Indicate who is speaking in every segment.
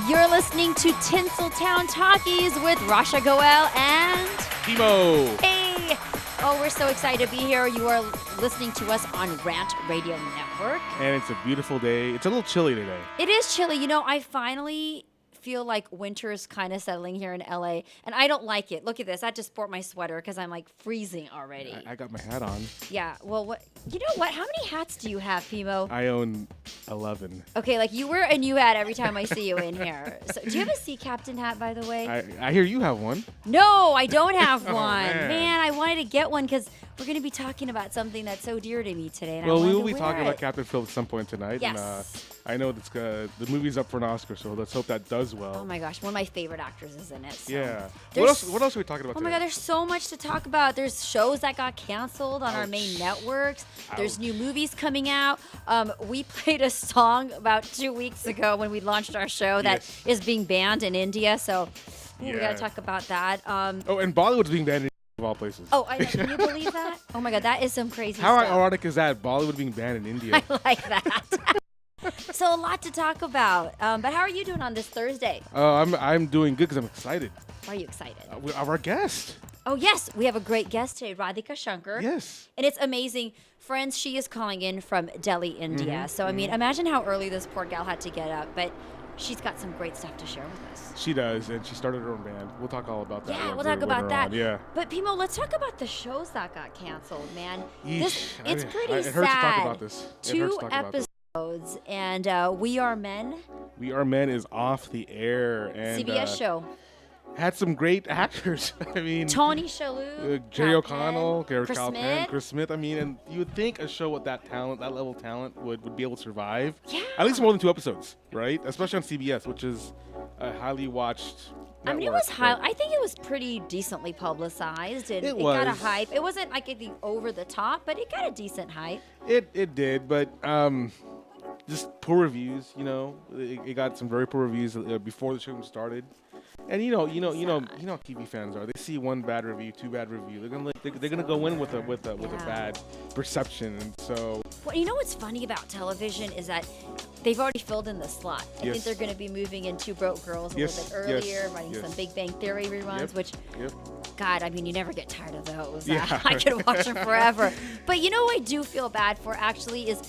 Speaker 1: You're listening to TinselTown Talkies with Rasha Goel and
Speaker 2: Timo.
Speaker 1: Hey! Oh, we're so excited to be here. You are listening to us on Rant Radio Network.
Speaker 2: And it's a beautiful day. It's a little chilly today.
Speaker 1: It is chilly. You know, I finally feel like winter is kind of settling here in LA, and I don't like it. Look at this. I had to sport my sweater because I'm like freezing already.
Speaker 2: I got my hat on.
Speaker 1: Yeah. Well, what? You know what? How many hats do you have, Pimo?
Speaker 2: I own 11.
Speaker 1: Okay, like you wear a new hat every time I see you in here. So, do you have a sea captain hat, by the way?
Speaker 2: I hear you have one.
Speaker 1: No, I don't have one.
Speaker 2: Oh, man.
Speaker 1: I wanted to get one because we're going to be talking about something that's so dear to me today. And
Speaker 2: Well,
Speaker 1: I
Speaker 2: we
Speaker 1: wanted
Speaker 2: will be
Speaker 1: to
Speaker 2: talking
Speaker 1: wear
Speaker 2: about
Speaker 1: it.
Speaker 2: Captain Phil at some point tonight.
Speaker 1: Yes.
Speaker 2: And I know that's, the movie's up for an Oscar, so let's hope that does well.
Speaker 1: Oh my gosh, one of my favorite actors is in it. So.
Speaker 2: Yeah.
Speaker 1: There's-
Speaker 2: What else are we talking about
Speaker 1: Oh my
Speaker 2: today?
Speaker 1: God, there's so much to talk about. There's shows that got canceled on our main networks. There's
Speaker 2: Ouch.
Speaker 1: new movies coming out. We played a song about 2 weeks ago when we launched our show that is being banned in India. So we got
Speaker 2: Yeah.
Speaker 1: to talk about that.
Speaker 2: Oh, and Bollywood's being banned in of all places.
Speaker 1: Oh, I know. Can you believe that? Oh my God, that is some crazy
Speaker 2: How
Speaker 1: stuff.
Speaker 2: ironic is that? Bollywood being banned in India.
Speaker 1: I like that. So a lot to talk about. But how are you doing on this Thursday?
Speaker 2: I'm doing good because I'm excited.
Speaker 1: Why are you excited?
Speaker 2: We have our guest.
Speaker 1: Oh, yes. We have a great guest today, Radhika Shankar.
Speaker 2: Yes.
Speaker 1: And it's amazing. Friends, she is calling in from Delhi, India. So, I mean, imagine how early this poor gal had to get up. But she's got some great stuff to share with us.
Speaker 2: She does, and she started her own band. We'll talk all about that.
Speaker 1: Yeah,
Speaker 2: when
Speaker 1: we'll
Speaker 2: we're-
Speaker 1: talk about
Speaker 2: when we're
Speaker 1: that.
Speaker 2: on. Yeah.
Speaker 1: But, Pimo, let's talk about the shows that got canceled, man.
Speaker 2: Yeesh.
Speaker 1: It's pretty sad.
Speaker 2: It hurts to talk about this. It hurts
Speaker 1: 2
Speaker 2: to talk about this.
Speaker 1: episodes, and We Are Men,
Speaker 2: We Are Men is off the air, and
Speaker 1: CBS show.
Speaker 2: had some great actors. I mean,
Speaker 1: Tony Shalhoub,
Speaker 2: Jerry
Speaker 1: Cal
Speaker 2: O'Connell,
Speaker 1: Penn,
Speaker 2: Garrett
Speaker 1: Chris
Speaker 2: Calpen,
Speaker 1: Smith.
Speaker 2: Chris Smith. I mean, and you would think a show with that talent, that level of talent, would be able to survive.
Speaker 1: Yeah.
Speaker 2: At least more than 2 episodes, right? Especially on CBS, which is a highly watched.
Speaker 1: I mean, it
Speaker 2: network,
Speaker 1: was high.
Speaker 2: but-
Speaker 1: I think it was pretty decently publicized, and
Speaker 2: It
Speaker 1: it got a
Speaker 2: was.
Speaker 1: hype. It wasn't like anything over the top, but it got a decent hype.
Speaker 2: It did, but just poor reviews. You know, it got some very poor reviews before the show even started. And you know, TV fans are. They see 1 bad review, 2 bad review. They're gonna go in with a
Speaker 1: Yeah.
Speaker 2: bad perception, and so
Speaker 1: Well, you know what's funny about television is that they've already filled in the slot. I think
Speaker 2: Yes.
Speaker 1: they're going to be moving in 2 Broke Girls a
Speaker 2: Yes,
Speaker 1: little bit
Speaker 2: yes,
Speaker 1: earlier, running
Speaker 2: yes.
Speaker 1: some Big Bang Theory reruns,
Speaker 2: Yep,
Speaker 1: which,
Speaker 2: yep.
Speaker 1: God, I mean, you never get tired of those.
Speaker 2: Yeah.
Speaker 1: I could watch them forever. But you know who I do feel bad for, actually, is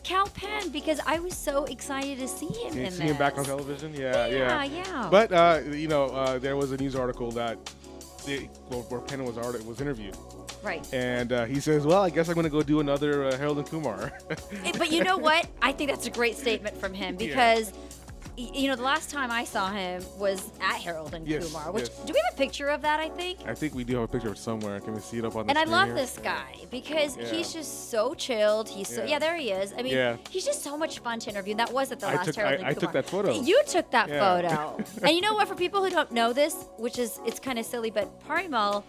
Speaker 1: Cal Penn, because I was so excited to see him
Speaker 2: Can you
Speaker 1: in
Speaker 2: see
Speaker 1: this.
Speaker 2: him back on television? Yeah.
Speaker 1: Yeah.
Speaker 2: But there was a news article that where Penn was interviewed,
Speaker 1: Right.
Speaker 2: and he says, "Well, I guess I'm going to go do another Harold and Kumar."
Speaker 1: But you know what? I think that's a great statement from him because, you know, the last time I saw him was at Harold and
Speaker 2: Yes,
Speaker 1: Kumar. Which
Speaker 2: yes.
Speaker 1: do we have a picture of that? I think.
Speaker 2: I think we do have a picture of it somewhere. Can we see it up on the
Speaker 1: And I
Speaker 2: screen
Speaker 1: love
Speaker 2: here?
Speaker 1: this guy because
Speaker 2: Yeah.
Speaker 1: he's just so chilled. He's so
Speaker 2: Yeah.
Speaker 1: there he is. I mean,
Speaker 2: Yeah.
Speaker 1: he's just so much fun to interview. And that was at the
Speaker 2: I
Speaker 1: last
Speaker 2: took-
Speaker 1: Harold
Speaker 2: I
Speaker 1: and
Speaker 2: took
Speaker 1: Kumar.
Speaker 2: that photo.
Speaker 1: You took that
Speaker 2: Yeah.
Speaker 1: photo. And you know what? For people who don't know this, it's kind of silly, but Parimal,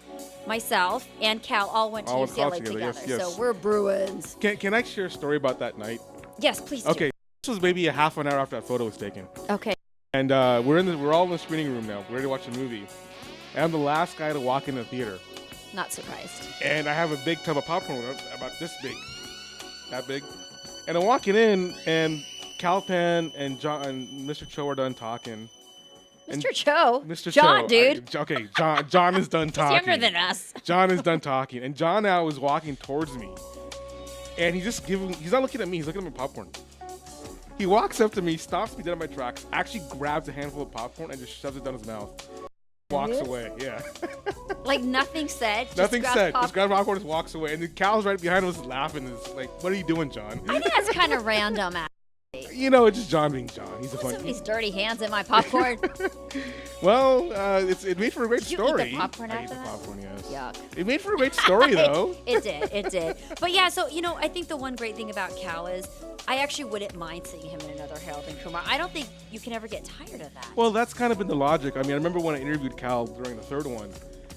Speaker 1: myself, and Cal all went to
Speaker 2: All went to
Speaker 1: UCLA
Speaker 2: college
Speaker 1: together.
Speaker 2: together, yes, yes.
Speaker 1: So we're Bruins.
Speaker 2: Can I share a story about that night?
Speaker 1: Yes, please do.
Speaker 2: Okay, this was maybe a half an hour after that photo was taken,
Speaker 1: Okay.
Speaker 2: and we're all in the screening room now. We're ready to watch the movie, and I'm the last guy to walk in the theater,
Speaker 1: Not surprised.
Speaker 2: and I have a big tub of popcorn about this big, that big, and I'm walking in, and Cal Penn and John and Mr. Cho are done talking. And
Speaker 1: Mr. Cho.
Speaker 2: Mr.
Speaker 1: John,
Speaker 2: Cho,
Speaker 1: dude.
Speaker 2: John is done
Speaker 1: He's
Speaker 2: talking.
Speaker 1: younger than us.
Speaker 2: John is done talking, and John now is walking towards me, and he's not looking at me, he's looking at my popcorn. He walks up to me, stops me dead in my tracks, actually grabs a handful of popcorn and just shoves it down his mouth. Walks
Speaker 1: Serious?
Speaker 2: away, yeah.
Speaker 1: Like nothing said. Just
Speaker 2: Nothing
Speaker 1: grabs
Speaker 2: said,
Speaker 1: pop-
Speaker 2: just grabs popcorn and just walks away. And the Cal's right behind him is laughing, is like, what are you doing, John?
Speaker 1: I think that's kind of random.
Speaker 2: You know, it's just John being John. He's a
Speaker 1: What's
Speaker 2: funny.
Speaker 1: these dirty hands in my popcorn?
Speaker 2: Well, it made for a great
Speaker 1: Did you eat the
Speaker 2: story.
Speaker 1: popcorn
Speaker 2: I ate
Speaker 1: after
Speaker 2: the
Speaker 1: that?
Speaker 2: popcorn, yes.
Speaker 1: Yuck.
Speaker 2: It made for a great story, though.
Speaker 1: It did. But yeah, so, you know, I think the one great thing about Cal is I actually wouldn't mind seeing him in another Harold and Kumar. I don't think you can ever get tired of that.
Speaker 2: Well, that's kind of been the logic. I mean, I remember when I interviewed Cal during the 3rd one,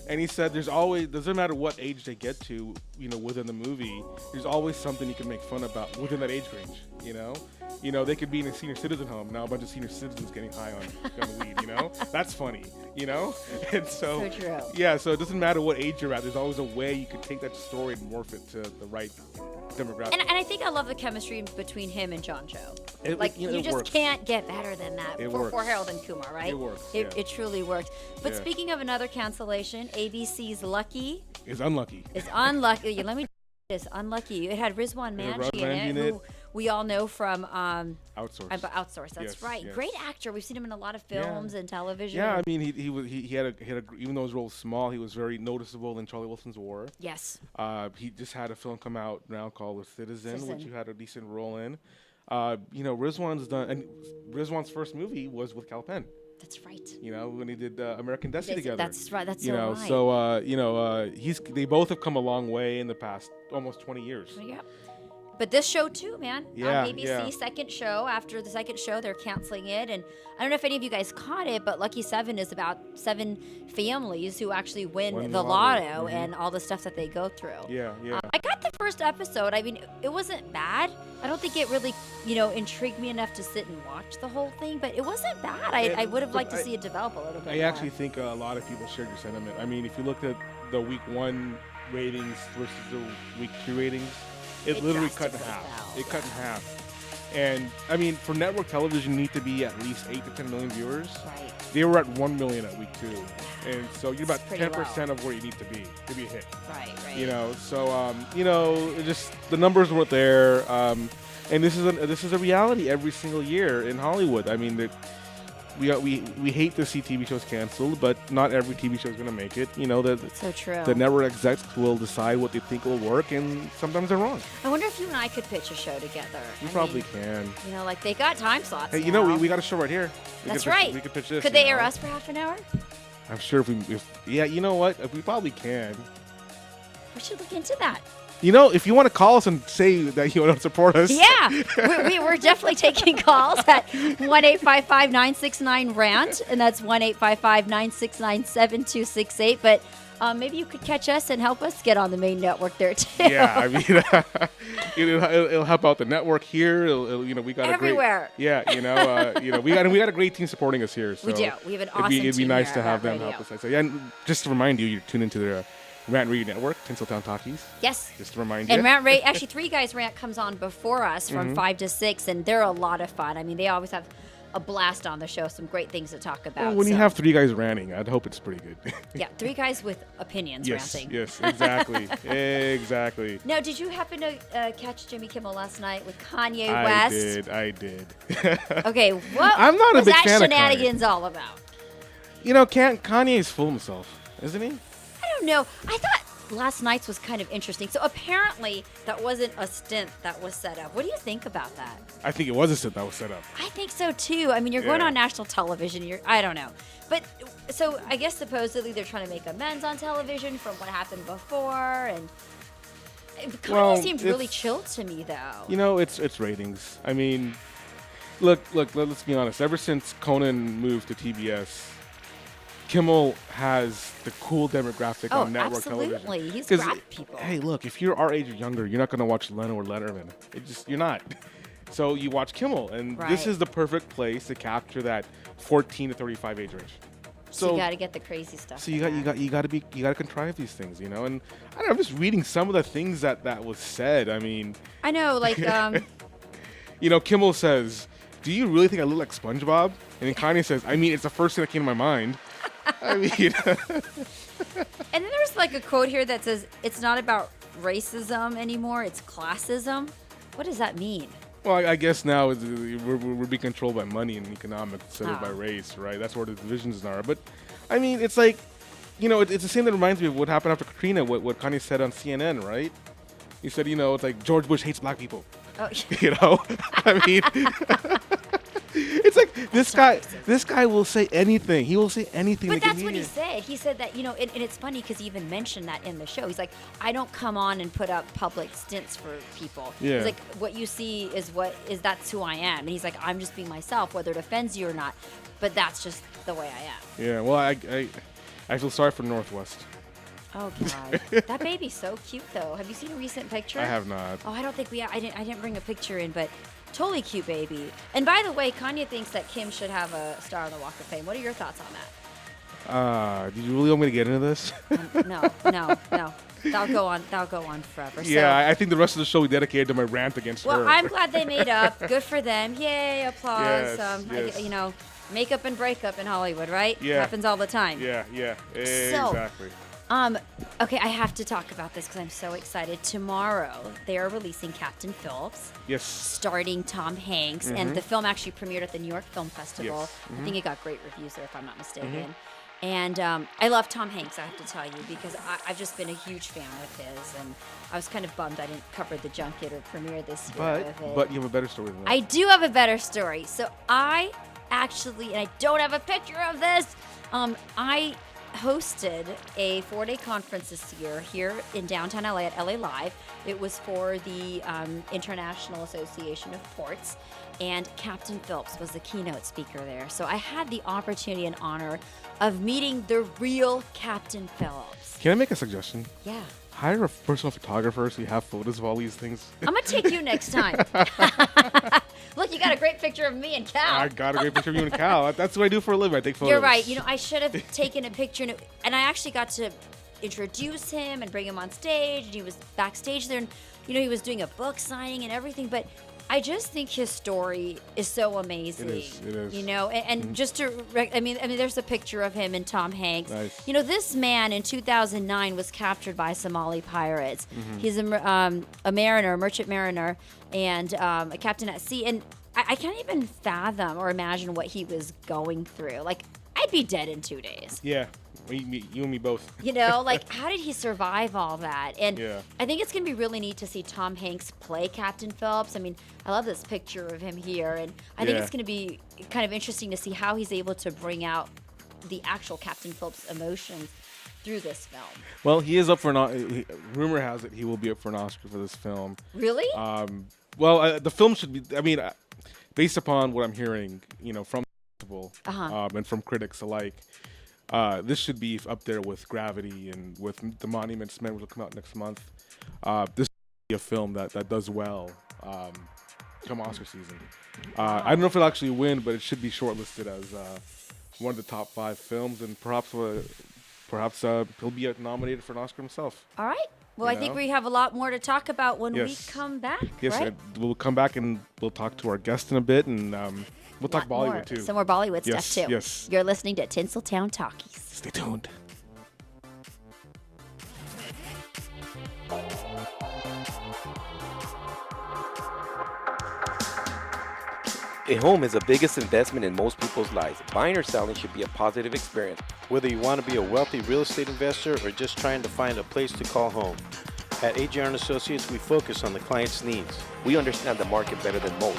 Speaker 2: and he said doesn't matter what age they get to, you know, within the movie, there's always something you can make fun about within that age range, you know? You know, they could be in a senior citizen home, now a bunch of senior citizens getting high on weed, you know? That's funny, you know? And so,
Speaker 1: So true.
Speaker 2: yeah, so it doesn't matter what age you're at, there's always a way you could take that story and morph it to the right demographic.
Speaker 1: And I think I love the chemistry between him and John Cho. Like
Speaker 2: you know,
Speaker 1: you
Speaker 2: it
Speaker 1: just
Speaker 2: works.
Speaker 1: can't get better than that
Speaker 2: It
Speaker 1: for
Speaker 2: works.
Speaker 1: Harold and Kumar, right?
Speaker 2: It works,
Speaker 1: It,
Speaker 2: yeah.
Speaker 1: it truly works. But
Speaker 2: Yeah.
Speaker 1: speaking of another cancellation, ABC's Lucky
Speaker 2: It's unlucky.
Speaker 1: is unlucky. Let me this unlucky. It had Rizwan
Speaker 2: It had
Speaker 1: Manji
Speaker 2: Rizwan
Speaker 1: in
Speaker 2: Manji in
Speaker 1: it,
Speaker 2: it.
Speaker 1: who we all know from
Speaker 2: Outsourced.
Speaker 1: Outsource. That's
Speaker 2: Yes,
Speaker 1: right.
Speaker 2: yes.
Speaker 1: Great actor. We've seen him in a lot of films and television.
Speaker 2: Yeah, I mean, he had a even though his role was small, he was very noticeable in Charlie Wilson's War.
Speaker 1: Yes.
Speaker 2: He just had a film come out now called The Citizen, which
Speaker 1: Citizen.
Speaker 2: you had a decent role in. You know, Rizwan's done, and Rizwan's first movie was with Cal Penn.
Speaker 1: That's right.
Speaker 2: You know, when he did American Destiny together.
Speaker 1: That's right. That's
Speaker 2: You
Speaker 1: so
Speaker 2: know,
Speaker 1: right.
Speaker 2: so they both have come a long way in the past almost 20 years.
Speaker 1: Yeah. But this show too, man.
Speaker 2: Yeah,
Speaker 1: ABC
Speaker 2: yeah.
Speaker 1: second show. After the second show, they're canceling it, and I don't know if any of you guys caught it, but Lucky 7 is about 7 families who actually win
Speaker 2: Win
Speaker 1: the
Speaker 2: the lotto.
Speaker 1: lotto and all the stuff that they go through.
Speaker 2: Yeah, yeah.
Speaker 1: I got the first episode. I mean, it wasn't bad. I don't think it really, intrigued me enough to sit and watch the whole thing, but it wasn't bad. I would have liked to see it develop a little bit
Speaker 2: I
Speaker 1: more.
Speaker 2: actually think a lot of people shared your sentiment. I mean, if you looked at the week 1 ratings versus the week 2 ratings, it literally cut in
Speaker 1: drastically
Speaker 2: half.
Speaker 1: fell,
Speaker 2: It cut in half. And I mean, for network television, you need to be at least 8 to 10 million viewers.
Speaker 1: Right.
Speaker 2: They were at 1 million at week 2, and so you're about
Speaker 1: pretty
Speaker 2: 10% of where you need to be a hit.
Speaker 1: Right.
Speaker 2: You know, so it just the numbers weren't there. And this is a reality every single year in Hollywood. I mean, we hate to see TV shows canceled, but not every TV show is going to make it. You know,
Speaker 1: So true.
Speaker 2: the network execs will decide what they think will work, and sometimes they're wrong.
Speaker 1: I wonder if you and I could pitch a show together.
Speaker 2: You
Speaker 1: I
Speaker 2: probably
Speaker 1: mean,
Speaker 2: can.
Speaker 1: like they got time slots.
Speaker 2: Hey,
Speaker 1: now.
Speaker 2: we got a show right here.
Speaker 1: That's right.
Speaker 2: We could pitch this.
Speaker 1: Could they air us for half an hour?
Speaker 2: I'm sure yeah, you know what? We probably can.
Speaker 1: We should look into that.
Speaker 2: You know, if you want to call us and say that you want to support us.
Speaker 1: Yeah, we're definitely taking calls at 1-855-969-RANT, and that's 1-855-969-7268. But maybe you could catch us and help us get on the main network there too.
Speaker 2: Yeah, I mean, it'll help out the network here. We got
Speaker 1: Everywhere.
Speaker 2: we got a great team supporting us here. So
Speaker 1: We do. We have an awesome
Speaker 2: It'd be
Speaker 1: team
Speaker 2: nice
Speaker 1: here
Speaker 2: to
Speaker 1: at
Speaker 2: have
Speaker 1: Rant
Speaker 2: them
Speaker 1: Radio.
Speaker 2: help us. So yeah, and just to remind you, you're tuned into the Rant Radio Network, TinselTown Talkies.
Speaker 1: Yes.
Speaker 2: Just to remind you.
Speaker 1: And Rant Ray, actually, Three Guys Rant comes on before us from 5 to 6, and they're a lot of fun. I mean, they always have a blast on the show, some great things to talk about.
Speaker 2: Well, when you
Speaker 1: so-
Speaker 2: have 3 guys ranting, I'd hope it's pretty good.
Speaker 1: Yeah, 3 guys with opinions
Speaker 2: yes,
Speaker 1: ranting.
Speaker 2: yes, exactly, exactly.
Speaker 1: Now, did you happen to catch Jimmy Kimmel last night with Kanye
Speaker 2: I
Speaker 1: West?
Speaker 2: did.
Speaker 1: Okay, what
Speaker 2: I'm not a
Speaker 1: was
Speaker 2: big
Speaker 1: that
Speaker 2: fan of Kanye.
Speaker 1: shenanigans all about?
Speaker 2: You know, Kanye's full of himself, isn't he?
Speaker 1: I don't know. I thought last night's was kind of interesting. So apparently that wasn't a stint that was set up. What do you think about that?
Speaker 2: I think it was a set that was set up.
Speaker 1: I think so too. I mean, you're going
Speaker 2: Yeah.
Speaker 1: on national television. I don't know. But so I guess supposedly they're trying to make amends on television from what happened before, and Kanye
Speaker 2: Well,
Speaker 1: seemed really
Speaker 2: it's-
Speaker 1: chill to me though.
Speaker 2: You know, it's ratings. I mean, look, let's be honest. Ever since Conan moved to TBS, Kimmel has the cool demographic on network television.
Speaker 1: absolutely. He's
Speaker 2: 'Cause,
Speaker 1: grabbed people.
Speaker 2: hey, look, if you're our age or younger, you're not going to watch Leno or Letterman. You're not. So you watch Kimmel, and this
Speaker 1: Right.
Speaker 2: is the perfect place to capture that 14 to 35 age range.
Speaker 1: So you got to get the crazy stuff.
Speaker 2: So
Speaker 1: in there.
Speaker 2: you got to contrive these things, you know. And I don't know, I'm just reading some of the things that was said. I mean,
Speaker 1: I know, like
Speaker 2: Kimmel says, "Do you really think I look like SpongeBob?" And then Kanye says, "I mean, it's the first thing that came to my mind." I mean,
Speaker 1: And then there's like a quote here that says, "It's not about racism anymore; it's classism." What does that mean?
Speaker 2: well, I guess now we're being controlled by money and economics instead of by
Speaker 1: Oh.
Speaker 2: race, right? That's where the divisions are. But I mean, it's like, it's the same that reminds me of what happened after Katrina. What Kanye said on CNN, right? He said, it's like George Bush hates black people.
Speaker 1: Oh,
Speaker 2: I mean, it's like this guy will say anything. He will say anything.
Speaker 1: but
Speaker 2: to get
Speaker 1: that's what he
Speaker 2: heated.
Speaker 1: said. He said that, and it's funny because he even mentioned that in the show. He's like, I don't come on and put up public stints for people.
Speaker 2: Yeah.
Speaker 1: He's like, what you see is that's who I am. And he's like, I'm just being myself, whether it offends you or not. But that's just the way I am.
Speaker 2: Yeah, well, I feel sorry for Northwest.
Speaker 1: Oh God, that baby's so cute though. Have you seen a recent picture?
Speaker 2: I have not.
Speaker 1: Oh, I don't think I didn't bring a picture in, but totally cute baby. And by the way, Kanye thinks that Kim should have a star on the Walk of Fame. What are your thoughts on that?
Speaker 2: Did you really want me to get into this?
Speaker 1: No. That'll go on forever.
Speaker 2: Yeah,
Speaker 1: So,
Speaker 2: I think the rest of the show we dedicated to my rant against her.
Speaker 1: well, I'm glad they made up. Good for them. Yay, applause.
Speaker 2: Yes.
Speaker 1: Makeup and breakup in Hollywood, right?
Speaker 2: Yeah.
Speaker 1: Happens all the time.
Speaker 2: Yeah, exactly.
Speaker 1: Okay, I have to talk about this because I'm so excited. Tomorrow, they are releasing Captain Phillips,
Speaker 2: Yes.
Speaker 1: starring Tom Hanks, and the film actually premiered at the New York Film Festival.
Speaker 2: Yes.
Speaker 1: I think it got great reviews there, if I'm not mistaken. And I love Tom Hanks, I have to tell you, because I've just been a huge fan of his, and I was kind of bummed I didn't cover the junket or premiere this year of it.
Speaker 2: But you have a better story than that.
Speaker 1: I do have a better story. So I actually, and I don't have a picture of this, I hosted a 4-day conference this year here in downtown LA at LA Live. It was for the International Association of Ports, and Captain Phillips was the keynote speaker there. So I had the opportunity and honor of meeting the real Captain Phillips.
Speaker 2: Can I make a suggestion?
Speaker 1: Yeah.
Speaker 2: Hire a personal photographer so you have photos of all these things.
Speaker 1: I'm going to take you next time. Look, you got a great picture of me and Cal.
Speaker 2: I got a great picture of you and Cal. That's what I do for a living. I take photos.
Speaker 1: You're right. I should have taken a picture, and I actually got to introduce him and bring him on stage, and he was backstage there, and he was doing a book signing and everything, but I just think his story is so amazing.
Speaker 2: It is.
Speaker 1: And just to, I mean, there's a picture of him and Tom Hanks.
Speaker 2: Nice.
Speaker 1: This man in 2009 was captured by Somali pirates. He's a mariner, a merchant mariner, and a captain at sea. And I can't even fathom or imagine what he was going through. Like, I'd be dead in 2 days.
Speaker 2: Yeah. You and me both.
Speaker 1: How did he survive all that? And
Speaker 2: Yeah.
Speaker 1: I think it's going to be really neat to see Tom Hanks play Captain Phillips. I mean, I love this picture of him here, and I think it's going to be kind of interesting to see how he's able to bring out the actual Captain Phillips emotions through this film.
Speaker 2: Well, he is up for rumor has it he will be up for an Oscar for this film.
Speaker 1: Really?
Speaker 2: The film should be, based upon what I'm hearing, from the festival and from critics alike, this should be up there with Gravity and with The Monuments Men, which will come out next month. This should be a film that does well come Oscar season. I don't know if it'll actually win, but it should be shortlisted as one of the top 5 films, and perhaps he'll be nominated for an Oscar himself.
Speaker 1: All right. Well, I think we have a lot more to talk about when we
Speaker 2: Yes.
Speaker 1: come back.
Speaker 2: Yes,
Speaker 1: right?
Speaker 2: we'll come back and we'll talk to our guest in a bit, and we'll talk Bollywood too.
Speaker 1: Some more Bollywood
Speaker 2: Yes,
Speaker 1: stuff too.
Speaker 2: yes.
Speaker 1: You're listening to TinselTown Talkies.
Speaker 2: Stay tuned.
Speaker 3: A home is the biggest investment in most people's lives. Buying or selling should be a positive experience.
Speaker 4: Whether you want to be a wealthy real estate investor or just trying to find a place to call home. At AJR & Associates, we focus on the client's needs.
Speaker 3: We understand the market better than most.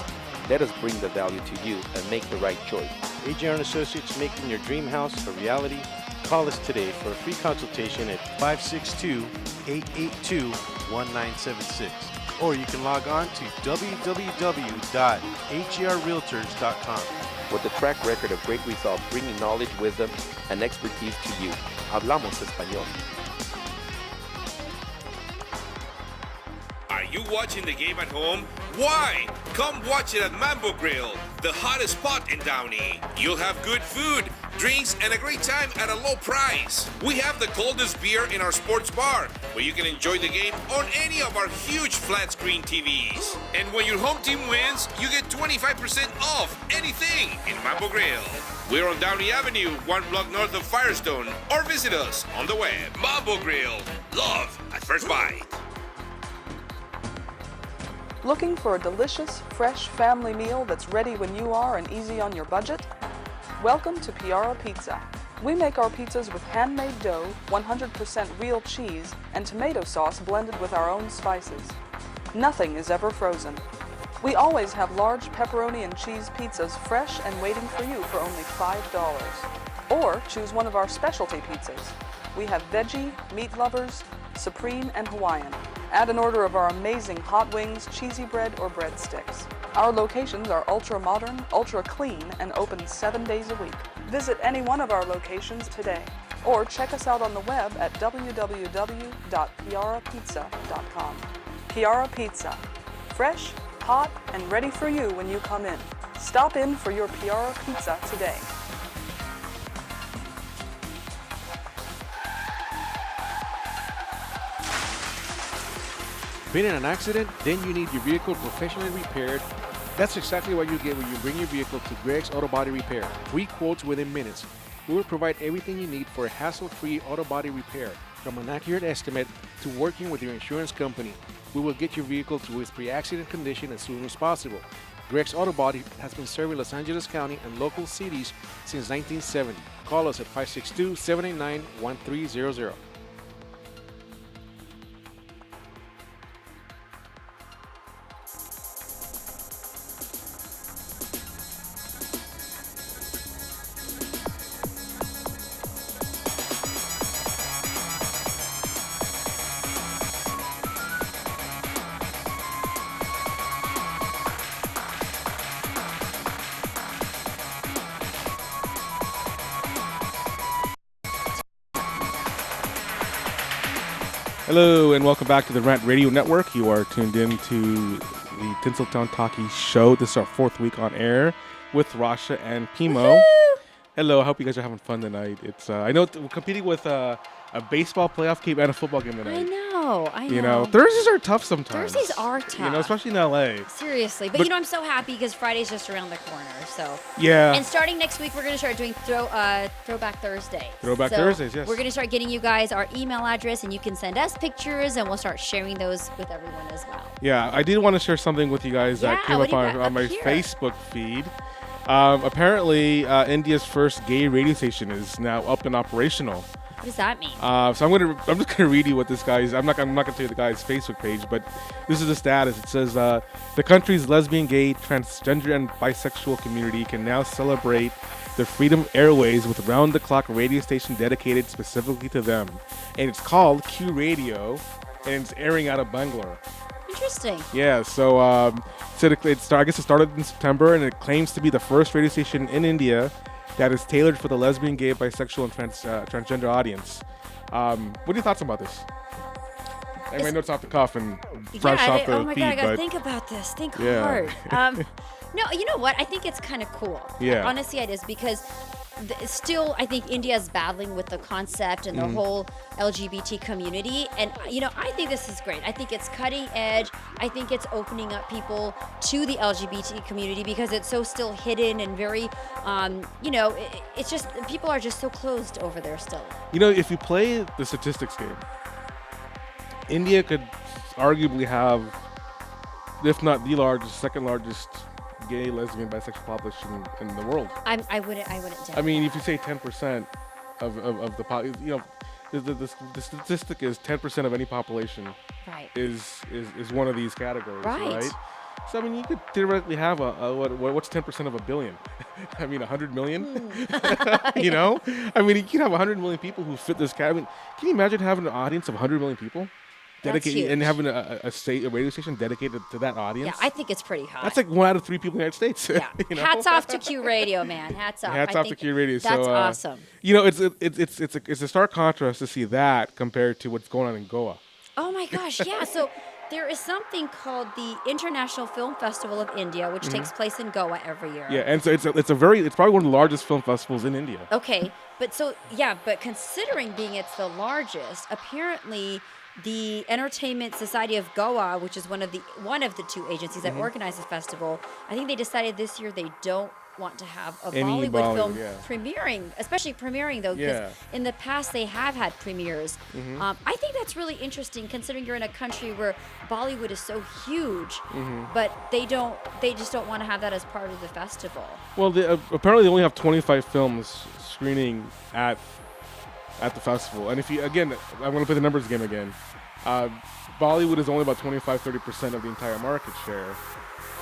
Speaker 3: Let us bring the value to you and make the right choice.
Speaker 4: AJR & Associates, making your dream house a reality. Call us today for a free consultation at 562-882-1976. Or you can log on to www.hrrealtors.com.
Speaker 3: With a track record of great results, bringing knowledge, wisdom, and expertise to you. Hablamos Español.
Speaker 5: Are you watching the game at home? Why? Come watch it at Mambo Grill, the hottest spot in Downey. You'll have good food, drinks, and a great time at a low price. We have the coldest beer in our sports bar, where you can enjoy the game on any of our huge flat screen TVs. And when your home team wins, you get 25% off anything in Mambo Grill. We're on Downey Avenue, 1 block north of Firestone, or visit us on the web. Mambo Grill, love at first bite.
Speaker 6: Looking for a delicious, fresh family meal that's ready when you are and easy on your budget? Welcome to Piara Pizza. We make our pizzas with handmade dough, 100% real cheese, and tomato sauce blended with our own spices. Nothing is ever frozen. We always have large pepperoni and cheese pizzas fresh and waiting for you for only $5. Or choose one of our specialty pizzas. We have veggie, meat lovers, supreme, and Hawaiian. Add an order of our amazing hot wings, cheesy bread, or breadsticks. Our locations are ultra modern, ultra clean, and open 7 days a week. Visit any one of our locations today, or check us out on the web at www.piarapizza.com. Piara Pizza. Fresh, hot, and ready for you when you come in. Stop in for your Piara Pizza today.
Speaker 4: Been in an accident? Then you need your vehicle professionally repaired. That's exactly what you get when you bring your vehicle to Greg's Auto Body Repair. Free quotes within minutes. We will provide everything you need for a hassle-free auto body repair, from an accurate estimate to working with your insurance company. We will get your vehicle to its pre-accident condition as soon as possible. Greg's Auto Body has been serving Los Angeles County and local cities since 1970. Call us at 562-789-1300.
Speaker 2: Hello and welcome back to the Rant Radio Network. You are tuned in to the TinselTown Talkies show. This is our 4th week on air with Rasha and Pimo.
Speaker 1: Woo-hoo!
Speaker 2: Hello, I hope you guys are having fun tonight. It's I know we're competing with a baseball playoff game and a football game tonight.
Speaker 1: I know.
Speaker 2: You know, Thursdays are tough sometimes.
Speaker 1: Thursdays are tough.
Speaker 2: You know, especially in LA.
Speaker 1: Seriously. But you know, I'm so happy because Friday's just around the corner. So
Speaker 2: Yeah.
Speaker 1: And starting next week, we're going to start doing Throwback Thursdays.
Speaker 2: Throwback Thursdays, yes.
Speaker 1: We're going to start getting you guys our email address, and you can send us pictures, and we'll start sharing those with everyone as well.
Speaker 2: Yeah, I did want to share something with you guys that
Speaker 1: Yeah,
Speaker 2: came
Speaker 1: what
Speaker 2: up
Speaker 1: do you got
Speaker 2: on my
Speaker 1: up here?
Speaker 2: Facebook feed. Apparently, India's first gay radio station is now up and operational.
Speaker 1: What does that mean?
Speaker 2: So I'm just gonna read you what this guy's. I'm not gonna tell you the guy's Facebook page, but this is the status. It says the country's lesbian, gay, transgender, and bisexual community can now celebrate the Freedom Airways with round-the-clock radio station dedicated specifically to them, and it's called Q Radio, and it's airing out of Bangalore.
Speaker 1: Interesting.
Speaker 2: Yeah, so I guess it started in September, and it claims to be the first radio station in India that is tailored for the lesbian, gay, bisexual, and transgender audience. What are your thoughts about this? I mean, I know it's off the cuff and fresh off the
Speaker 1: oh my
Speaker 2: feed,
Speaker 1: God, I gotta
Speaker 2: but
Speaker 1: think about this. Think
Speaker 2: Yeah.
Speaker 1: hard. No, you know what? I think it's kind of cool.
Speaker 2: Yeah.
Speaker 1: Honestly, it is because still, I think India is battling with the concept and the whole LGBT community. And, you know, I think this is great. I think it's cutting edge. I think it's opening up people to the LGBT community because it's so still hidden and very, you know, it's just, people are just so closed over there still.
Speaker 2: you know, if you play the statistics game, India could arguably have, if not the largest, second largest gay, lesbian, bisexual population in the world.
Speaker 1: I wouldn't doubt
Speaker 2: I mean, if you say 10% of the you know, the statistic is 10% of any population
Speaker 1: Right.
Speaker 2: is one of these categories,
Speaker 1: Right.
Speaker 2: right? So I mean, you could theoretically have what's 10% of a billion? I mean, 100 million. You know, I mean, you can have 100 million people who fit this category. Can you imagine having an audience of 100 million people? Dedicated and
Speaker 1: huge.
Speaker 2: having a radio station dedicated to that audience.
Speaker 1: Yeah, I think it's pretty hot.
Speaker 2: That's like 1 out of 3 people in the United States.
Speaker 1: Yeah.
Speaker 2: You know?
Speaker 1: Hats off to Q Radio, man. Hats off.
Speaker 2: Hats
Speaker 1: I
Speaker 2: off to
Speaker 1: think
Speaker 2: Q Radio.
Speaker 1: That's
Speaker 2: So,
Speaker 1: awesome.
Speaker 2: You know, it's a stark contrast to see that compared to what's going on in Goa.
Speaker 1: Oh my gosh, yeah. So there is something called the International Film Festival of India, which takes place in Goa every year.
Speaker 2: Yeah, and so it's probably one of the largest film festivals in India.
Speaker 1: Okay, but considering being it's the largest, apparently the Entertainment Society of Goa, which is one of the two agencies that organize this festival, I think they decided this year they don't want to have a
Speaker 2: Any
Speaker 1: Bollywood film
Speaker 2: yeah.
Speaker 1: premiering, especially premiering though, because
Speaker 2: Yeah.
Speaker 1: in the past they have had premieres. I think that's really interesting considering you're in a country where Bollywood is so huge, but they just don't want to have that as part of the festival.
Speaker 2: Well, apparently they only have 25 films screening at the festival. And if you, again, I'm going to play the numbers game again. Bollywood is only about 25-30% of the entire market share.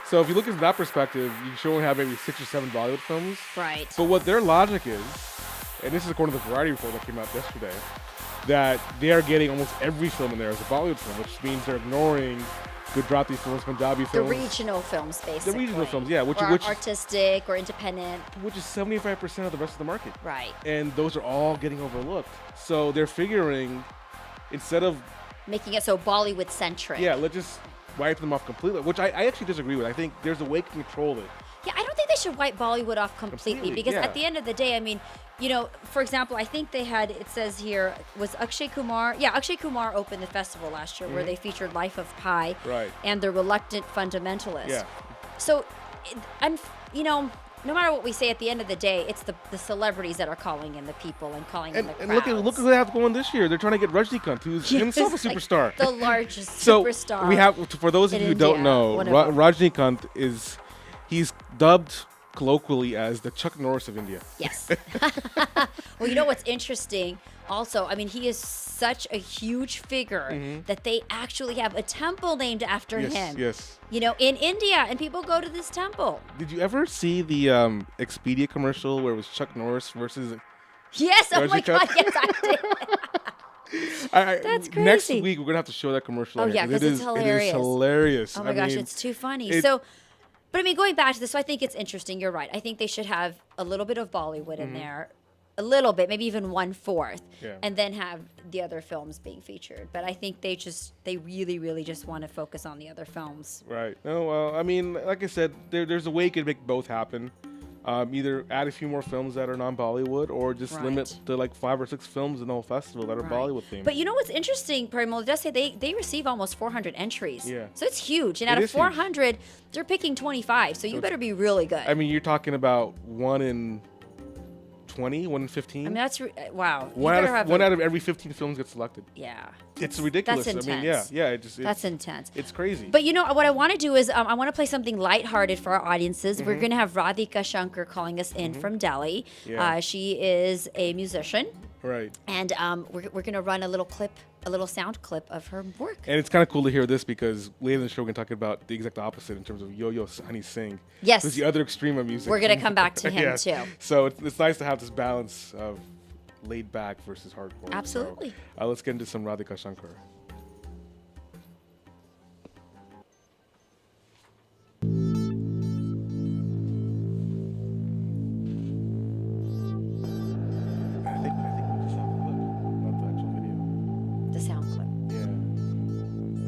Speaker 2: So if you look at that perspective, you should only have maybe 6 or 7 Bollywood films.
Speaker 1: Right.
Speaker 2: But what their logic is, and this is according to the Variety report that came out yesterday, that they are getting almost every film in there as a Bollywood film, which means they're ignoring Gujarati films, Punjabi
Speaker 1: The
Speaker 2: films.
Speaker 1: regional films, basically.
Speaker 2: The regional films, yeah, which
Speaker 1: or artistic or independent.
Speaker 2: which is 75% of the rest of the market.
Speaker 1: Right.
Speaker 2: And those are all getting overlooked. So they're figuring, instead of,
Speaker 1: Making it so Bollywood centric.
Speaker 2: let's just wipe them off completely, which I actually disagree with. I think there's a way to control it.
Speaker 1: Yeah, I don't think they should wipe Bollywood off completely because
Speaker 2: yeah.
Speaker 1: at the end of the day, I mean, you know, for example, I think they had, it says here, was Akshay Kumar. Yeah, Akshay Kumar opened the festival last year where they featured Life of Pi
Speaker 2: Right.
Speaker 1: and The Reluctant Fundamentalist.
Speaker 2: Yeah.
Speaker 1: So, you know, no matter what we say, at the end of the day, it's the celebrities that are calling in the people and calling in the crowds.
Speaker 2: And look who they have going this year. They're trying to get Rajnikant, who's himself a
Speaker 1: Like
Speaker 2: superstar.
Speaker 1: the largest
Speaker 2: So
Speaker 1: superstar.
Speaker 2: we have, for those of
Speaker 1: in
Speaker 2: you who don't
Speaker 1: India,
Speaker 2: know,
Speaker 1: one of them.
Speaker 2: Rajnikant he's dubbed colloquially as the Chuck Norris of India.
Speaker 1: Yes. Well, you know what's interesting? Also, I mean, he is such a huge figure that they actually have a temple named after
Speaker 2: Yes,
Speaker 1: him.
Speaker 2: yes.
Speaker 1: You know, in India, and people go to this temple.
Speaker 2: Did you ever see the Expedia commercial where it was Chuck Norris versus?
Speaker 1: Yes. Oh my
Speaker 2: Rajnikant?
Speaker 1: God. Yes, I did. That's
Speaker 2: Next
Speaker 1: crazy.
Speaker 2: week we're gonna have to show that commercial.
Speaker 1: Oh,
Speaker 2: on
Speaker 1: yeah,
Speaker 2: here,
Speaker 1: 'cause it's
Speaker 2: It
Speaker 1: hilarious.
Speaker 2: is hilarious.
Speaker 1: Oh my gosh, it's too funny. But I mean, going back to this, so I think it's interesting. You're right. I think they should have a little bit of Bollywood in there, a little bit, maybe even 1/4,
Speaker 2: Yeah.
Speaker 1: and then have the other films being featured. But I think they really, really just want to focus on the other films.
Speaker 2: Right. No, I mean, like I said, there's a way you could make both happen. Either add a few more films that are non-Bollywood, or just limit
Speaker 1: Right.
Speaker 2: to like 5 or 6 films in the whole festival that are
Speaker 1: Right.
Speaker 2: Bollywood themed.
Speaker 1: But you know what's interesting, Parimal? It does say they receive almost 400 entries.
Speaker 2: Yeah.
Speaker 1: So it's huge. And
Speaker 2: It
Speaker 1: out of
Speaker 2: is huge.
Speaker 1: 400, they're picking 25. So you better be really good.
Speaker 2: I mean, you're talking about 1 in 20, 1 in 15.
Speaker 1: I mean, that's wow. You
Speaker 2: one
Speaker 1: better have
Speaker 2: out of every 15 films gets selected.
Speaker 1: Yeah.
Speaker 2: It's ridiculous.
Speaker 1: That's
Speaker 2: I mean,
Speaker 1: intense.
Speaker 2: yeah.
Speaker 1: That's intense.
Speaker 2: It's crazy.
Speaker 1: But you know what I want to do is I want to play something lighthearted for our audiences.
Speaker 2: Mm-hmm.
Speaker 1: We're going to have Radhika Shankar calling us in from Delhi.
Speaker 2: Yeah.
Speaker 1: She is a musician,
Speaker 2: Right.
Speaker 1: and we're going to run a little sound clip of her work.
Speaker 2: And it's kind of cool to hear this because later in the show we're going to talk about the exact opposite in terms of Yo-Yo Honey Singh.
Speaker 1: Yes.
Speaker 2: Who's the other extreme of music.
Speaker 1: We're going to come back to him
Speaker 2: Yeah.
Speaker 1: too.
Speaker 2: So it's nice to have this balance of laid back versus hardcore.
Speaker 1: Absolutely.
Speaker 2: So, let's get into some Radhika Shankar. I think we just have the clip, not the actual video.
Speaker 1: The sound clip.
Speaker 2: Yeah.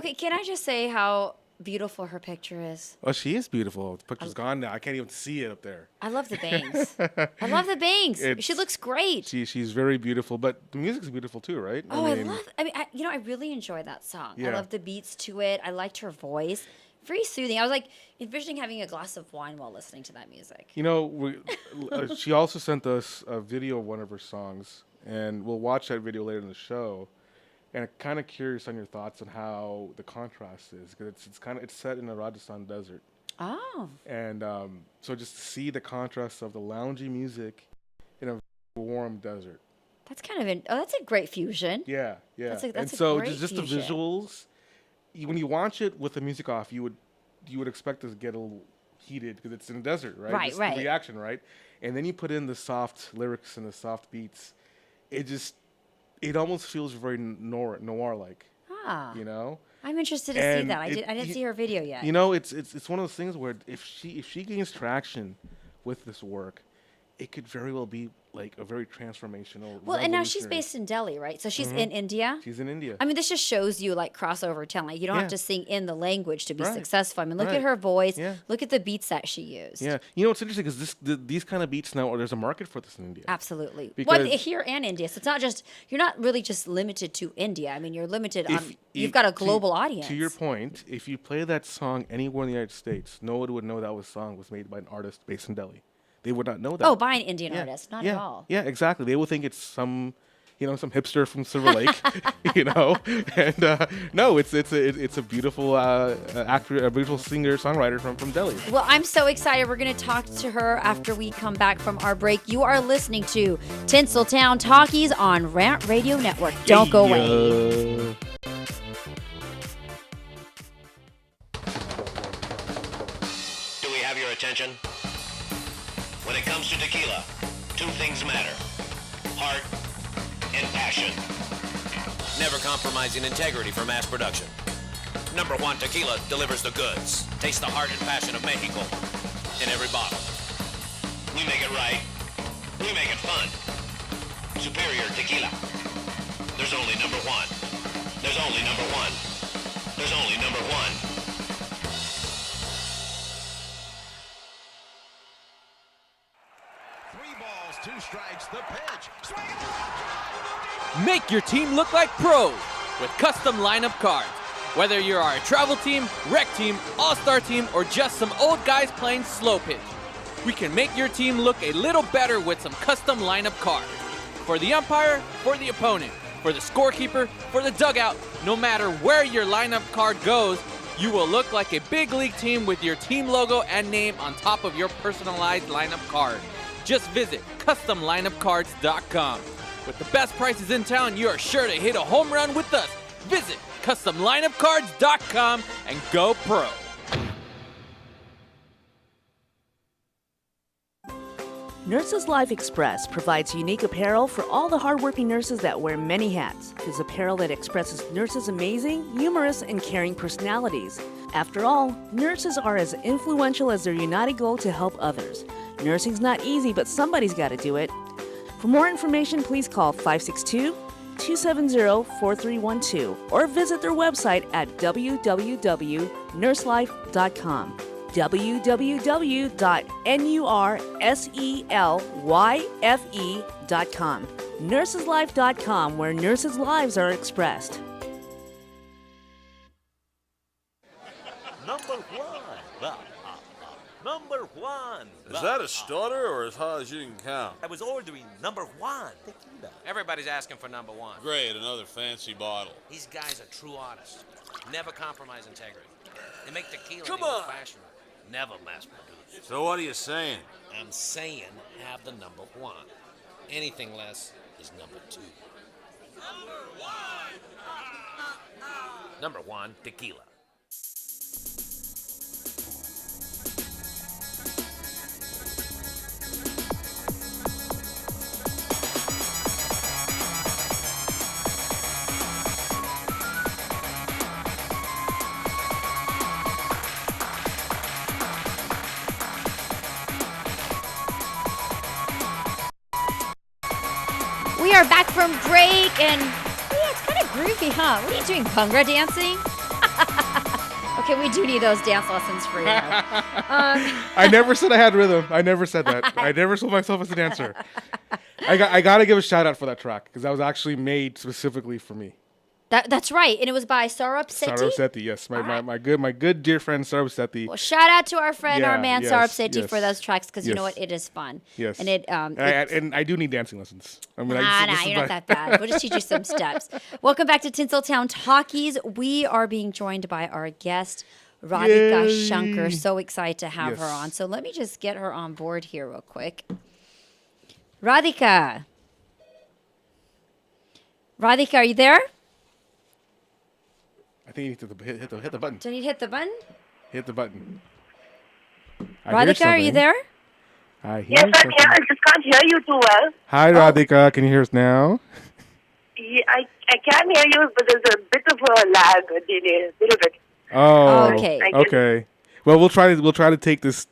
Speaker 1: Okay, can I just say how beautiful her picture is?
Speaker 2: Oh, she is beautiful. The picture's gone now. I can't even see it up there.
Speaker 1: I love the bangs. I love the bangs. She
Speaker 2: It's-
Speaker 1: looks great.
Speaker 2: She's very beautiful, but the music's beautiful too, right?
Speaker 1: Oh, I mean, I really enjoyed that song. I
Speaker 2: Yeah.
Speaker 1: love the beats to it. I liked her voice. Very soothing. I was like envisioning having a glass of wine while listening to that music.
Speaker 2: You know, she also sent us a video of one of her songs, and we'll watch that video later in the show. And I'm kind of curious on your thoughts on how the contrast is, because it's set in the Rajasthan desert,
Speaker 1: Oh.
Speaker 2: and so just to see the contrast of the loungy music in a warm desert.
Speaker 1: That's kind of that's a great fusion.
Speaker 2: Yeah.
Speaker 1: That's
Speaker 2: And
Speaker 1: a
Speaker 2: so
Speaker 1: great
Speaker 2: just the
Speaker 1: fusion.
Speaker 2: visuals, when you watch it with the music off, you would expect it to get a little heated because it's in the desert, right?
Speaker 1: Right,
Speaker 2: Just
Speaker 1: right.
Speaker 2: The reaction, right? And then you put in the soft lyrics and the soft beats. It almost feels very noir-like,
Speaker 1: Ah.
Speaker 2: you know?
Speaker 1: I'm interested to see
Speaker 2: And
Speaker 1: that. I didn't see her video yet.
Speaker 2: You know, it's one of those things where if she gains traction with this work, it could very well be like a very transformational.
Speaker 1: Well, and now she's
Speaker 2: revolutionary-
Speaker 1: based in Delhi, right? So she's in India.
Speaker 2: She's in India.
Speaker 1: I mean, this just shows you like crossover talent. You don't have
Speaker 2: Yeah.
Speaker 1: to sing in the language to be
Speaker 2: Right.
Speaker 1: successful. I mean, look
Speaker 2: Right.
Speaker 1: at her voice.
Speaker 2: Yeah.
Speaker 1: Look at the beats that she used.
Speaker 2: Yeah, you know what's interesting is these kind of beats now. There's a market for this in India.
Speaker 1: Absolutely.
Speaker 2: Because-
Speaker 1: Here and India. So it's not just, you're not really just limited to India. I mean, you're limited on,
Speaker 2: If-
Speaker 1: you've got a
Speaker 2: to-
Speaker 1: global audience.
Speaker 2: To your point, if you play that song anywhere in the United States, no one would know that song was made by an artist based in Delhi. They would not know that.
Speaker 1: Oh, by an Indian
Speaker 2: Yeah,
Speaker 1: artist. Not
Speaker 2: yeah,
Speaker 1: at all.
Speaker 2: Yeah, exactly. They would think it's some hipster from Silver Lake, And no, it's a beautiful actor, a beautiful singer songwriter from Delhi.
Speaker 1: Well, I'm so excited. We're going to talk to her after we come back from our break. You are listening to TinselTown Talkies on Rant Radio Network. Don't go away.
Speaker 7: Do we have your attention? When it comes to tequila, two things matter: heart and passion. Never compromising integrity for mass production. Number one tequila delivers the goods. Taste the heart and passion of Mexico in every bottle. We make it right. We make it fun. Superior tequila. There's only number one. There's only number one. There's only number one.
Speaker 8: Three balls, two strikes, the pitch. Swing and a rock.
Speaker 9: Make your team look like pros with custom lineup cards. Whether you are a travel team, rec team, all-star team, or just some old guys playing slow pitch, we can make your team look a little better with some custom lineup cards. For the umpire, for the opponent, for the scorekeeper, for the dugout, no matter where your lineup card goes, you will look like a big league team with your team logo and name on top of your personalized lineup card. Just visit CustomLineupCards.com. With the best prices in town, you are sure to hit a home run with us. Visit CustomLineupCards.com and go pro.
Speaker 10: Nurses Life Express provides unique apparel for all the hardworking nurses that wear many hats. It is apparel that expresses nurses' amazing, humorous, and caring personalities. After all, nurses are as influential as their united goal to help others. Nursing's not easy, but somebody's got to do it. For more information, please call 562-270-4312 or visit their website at www.nurselife.com. www.nurselyfe.com. Nurseslife.com, where nurses' lives are expressed.
Speaker 11: Number one. Number one.
Speaker 8: Is that a stutter or as high as you can count?
Speaker 11: I was ordering number one tequila.
Speaker 7: Everybody's asking for number one.
Speaker 8: Great, another fancy bottle.
Speaker 7: These guys are true artists. Never compromise integrity. They make tequila
Speaker 11: Come
Speaker 7: the
Speaker 11: on.
Speaker 7: old-fashioned way. Never mass produced.
Speaker 8: So what are you saying?
Speaker 7: I'm saying have the number one. Anything less is number two. Number one, tequila.
Speaker 1: We are back from break, and yeah, it's kind of groovy, huh? What are you doing, Bhangra dancing? Okay, we do need those dance lessons for you.
Speaker 2: I never said I had rhythm. I never said that. I never sold myself as a dancer. I gotta give a shout out for that track because that was actually made specifically for me.
Speaker 1: That's right, and it was by Saurabh Sethi.
Speaker 2: Saurabh Sethi, yes, my good dear friend Saurabh Sethi.
Speaker 1: Well, shout out to our friend, our
Speaker 2: Yeah,
Speaker 1: man
Speaker 2: yes,
Speaker 1: Saurabh Sethi
Speaker 2: yes,
Speaker 1: for those tracks because you know
Speaker 2: yes.
Speaker 1: what, it is fun.
Speaker 2: Yes,
Speaker 1: and it
Speaker 2: and I do need dancing lessons. I mean,
Speaker 1: you're not that bad. We'll just teach you some steps. Welcome back to TinselTown Talkies. We are being joined by our guest, Radhika
Speaker 2: Yay.
Speaker 1: Shankar. So excited to have her
Speaker 2: Yes.
Speaker 1: on. So let me just get her on board here real quick. Radhika, are you there?
Speaker 2: I think you need to hit the button.
Speaker 1: Do I need to hit the button?
Speaker 2: Hit the button.
Speaker 1: Radhika, are you there?
Speaker 2: I hear
Speaker 12: Yes, I'm
Speaker 2: something.
Speaker 12: here. I just can't hear you too well.
Speaker 2: Hi, Radhika. Can you hear us now?
Speaker 12: Yeah, I can hear you, but there's a bit of a lag, a delay, a little bit.
Speaker 2: Oh,
Speaker 1: Okay.
Speaker 2: Okay. Well, we'll try to take this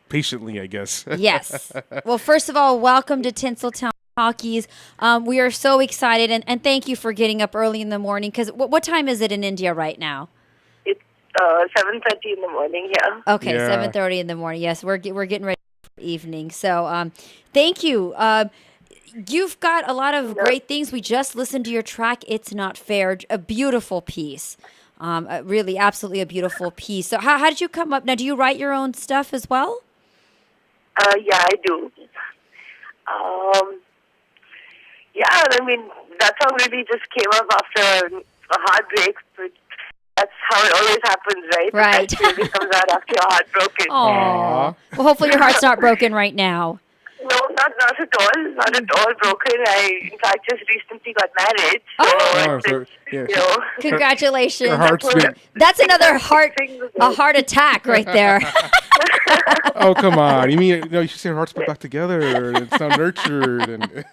Speaker 2: patiently, I guess.
Speaker 1: Yes. Well, first of all, welcome to Tinseltown Talkies. We are so excited, and thank you for getting up early in the morning. Because what time is it in India right now?
Speaker 12: It's 7:30 in the morning here.
Speaker 1: Okay,
Speaker 2: Yeah.
Speaker 1: 7:30 in the morning. Yes, we're getting ready for evening. So, thank you. You've got a lot of great things. We just listened to your track. It's Not Fair. A beautiful piece. Really, absolutely a beautiful piece. So, how did you come up? Now, do you write your own stuff as well?
Speaker 12: Yeah, I do. Yeah, I mean, that song really just came up after a heartbreak, but that's how it always happens, right?
Speaker 1: Right.
Speaker 12: The best music comes out after you're heartbroken.
Speaker 1: Aw. Well, hopefully your heart's not broken right now.
Speaker 12: No, not at all. Not at all broken. I, in fact, just recently got married. So,
Speaker 2: Oh,
Speaker 12: it's,
Speaker 2: so, yeah.
Speaker 12: you know.
Speaker 1: Congratulations.
Speaker 2: Her heart's been.
Speaker 1: That's another heart attack right there.
Speaker 2: Oh, come on. You mean you should say her heart's put back together and it's now nurtured and.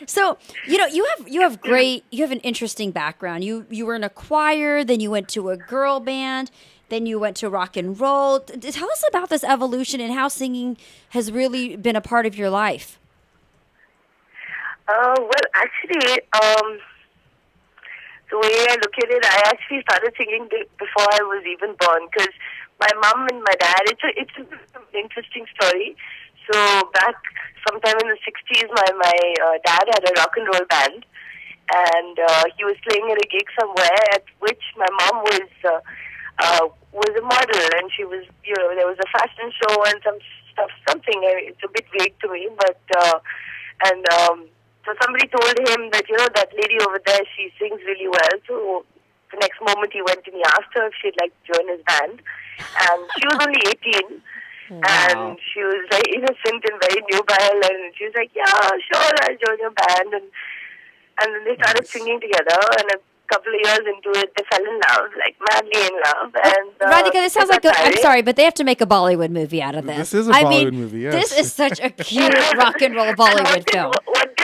Speaker 1: So, you have an interesting background. You were in a choir, then you went to a girl band, then you went to rock and roll. Tell us about this evolution and how singing has really been a part of your life.
Speaker 12: Well, actually, the way I look at it, I actually started singing before I was even born because my mom and my dad, it's an interesting story. So back sometime in the 60s, my dad had a rock and roll band, and he was playing at a gig somewhere at which my mom was a model, and she was, there was a fashion show and something. It's a bit vague to me, but so somebody told him that that lady over there, she sings really well. So the next moment he went and he asked her if she'd like to join his band, and she was only 18.
Speaker 1: Wow.
Speaker 12: And she was very innocent and very nubile, and she was like, "Yeah, sure, I'll join your band." And then they started singing together, and a couple of years into it, they fell in love, like madly in love. And
Speaker 1: Radhika, this sounds like I'm sorry, but they have to make a Bollywood movie out of this.
Speaker 2: This is a Bollywood movie, yes.
Speaker 1: This is such a cute rock and roll Bollywood film.
Speaker 12: What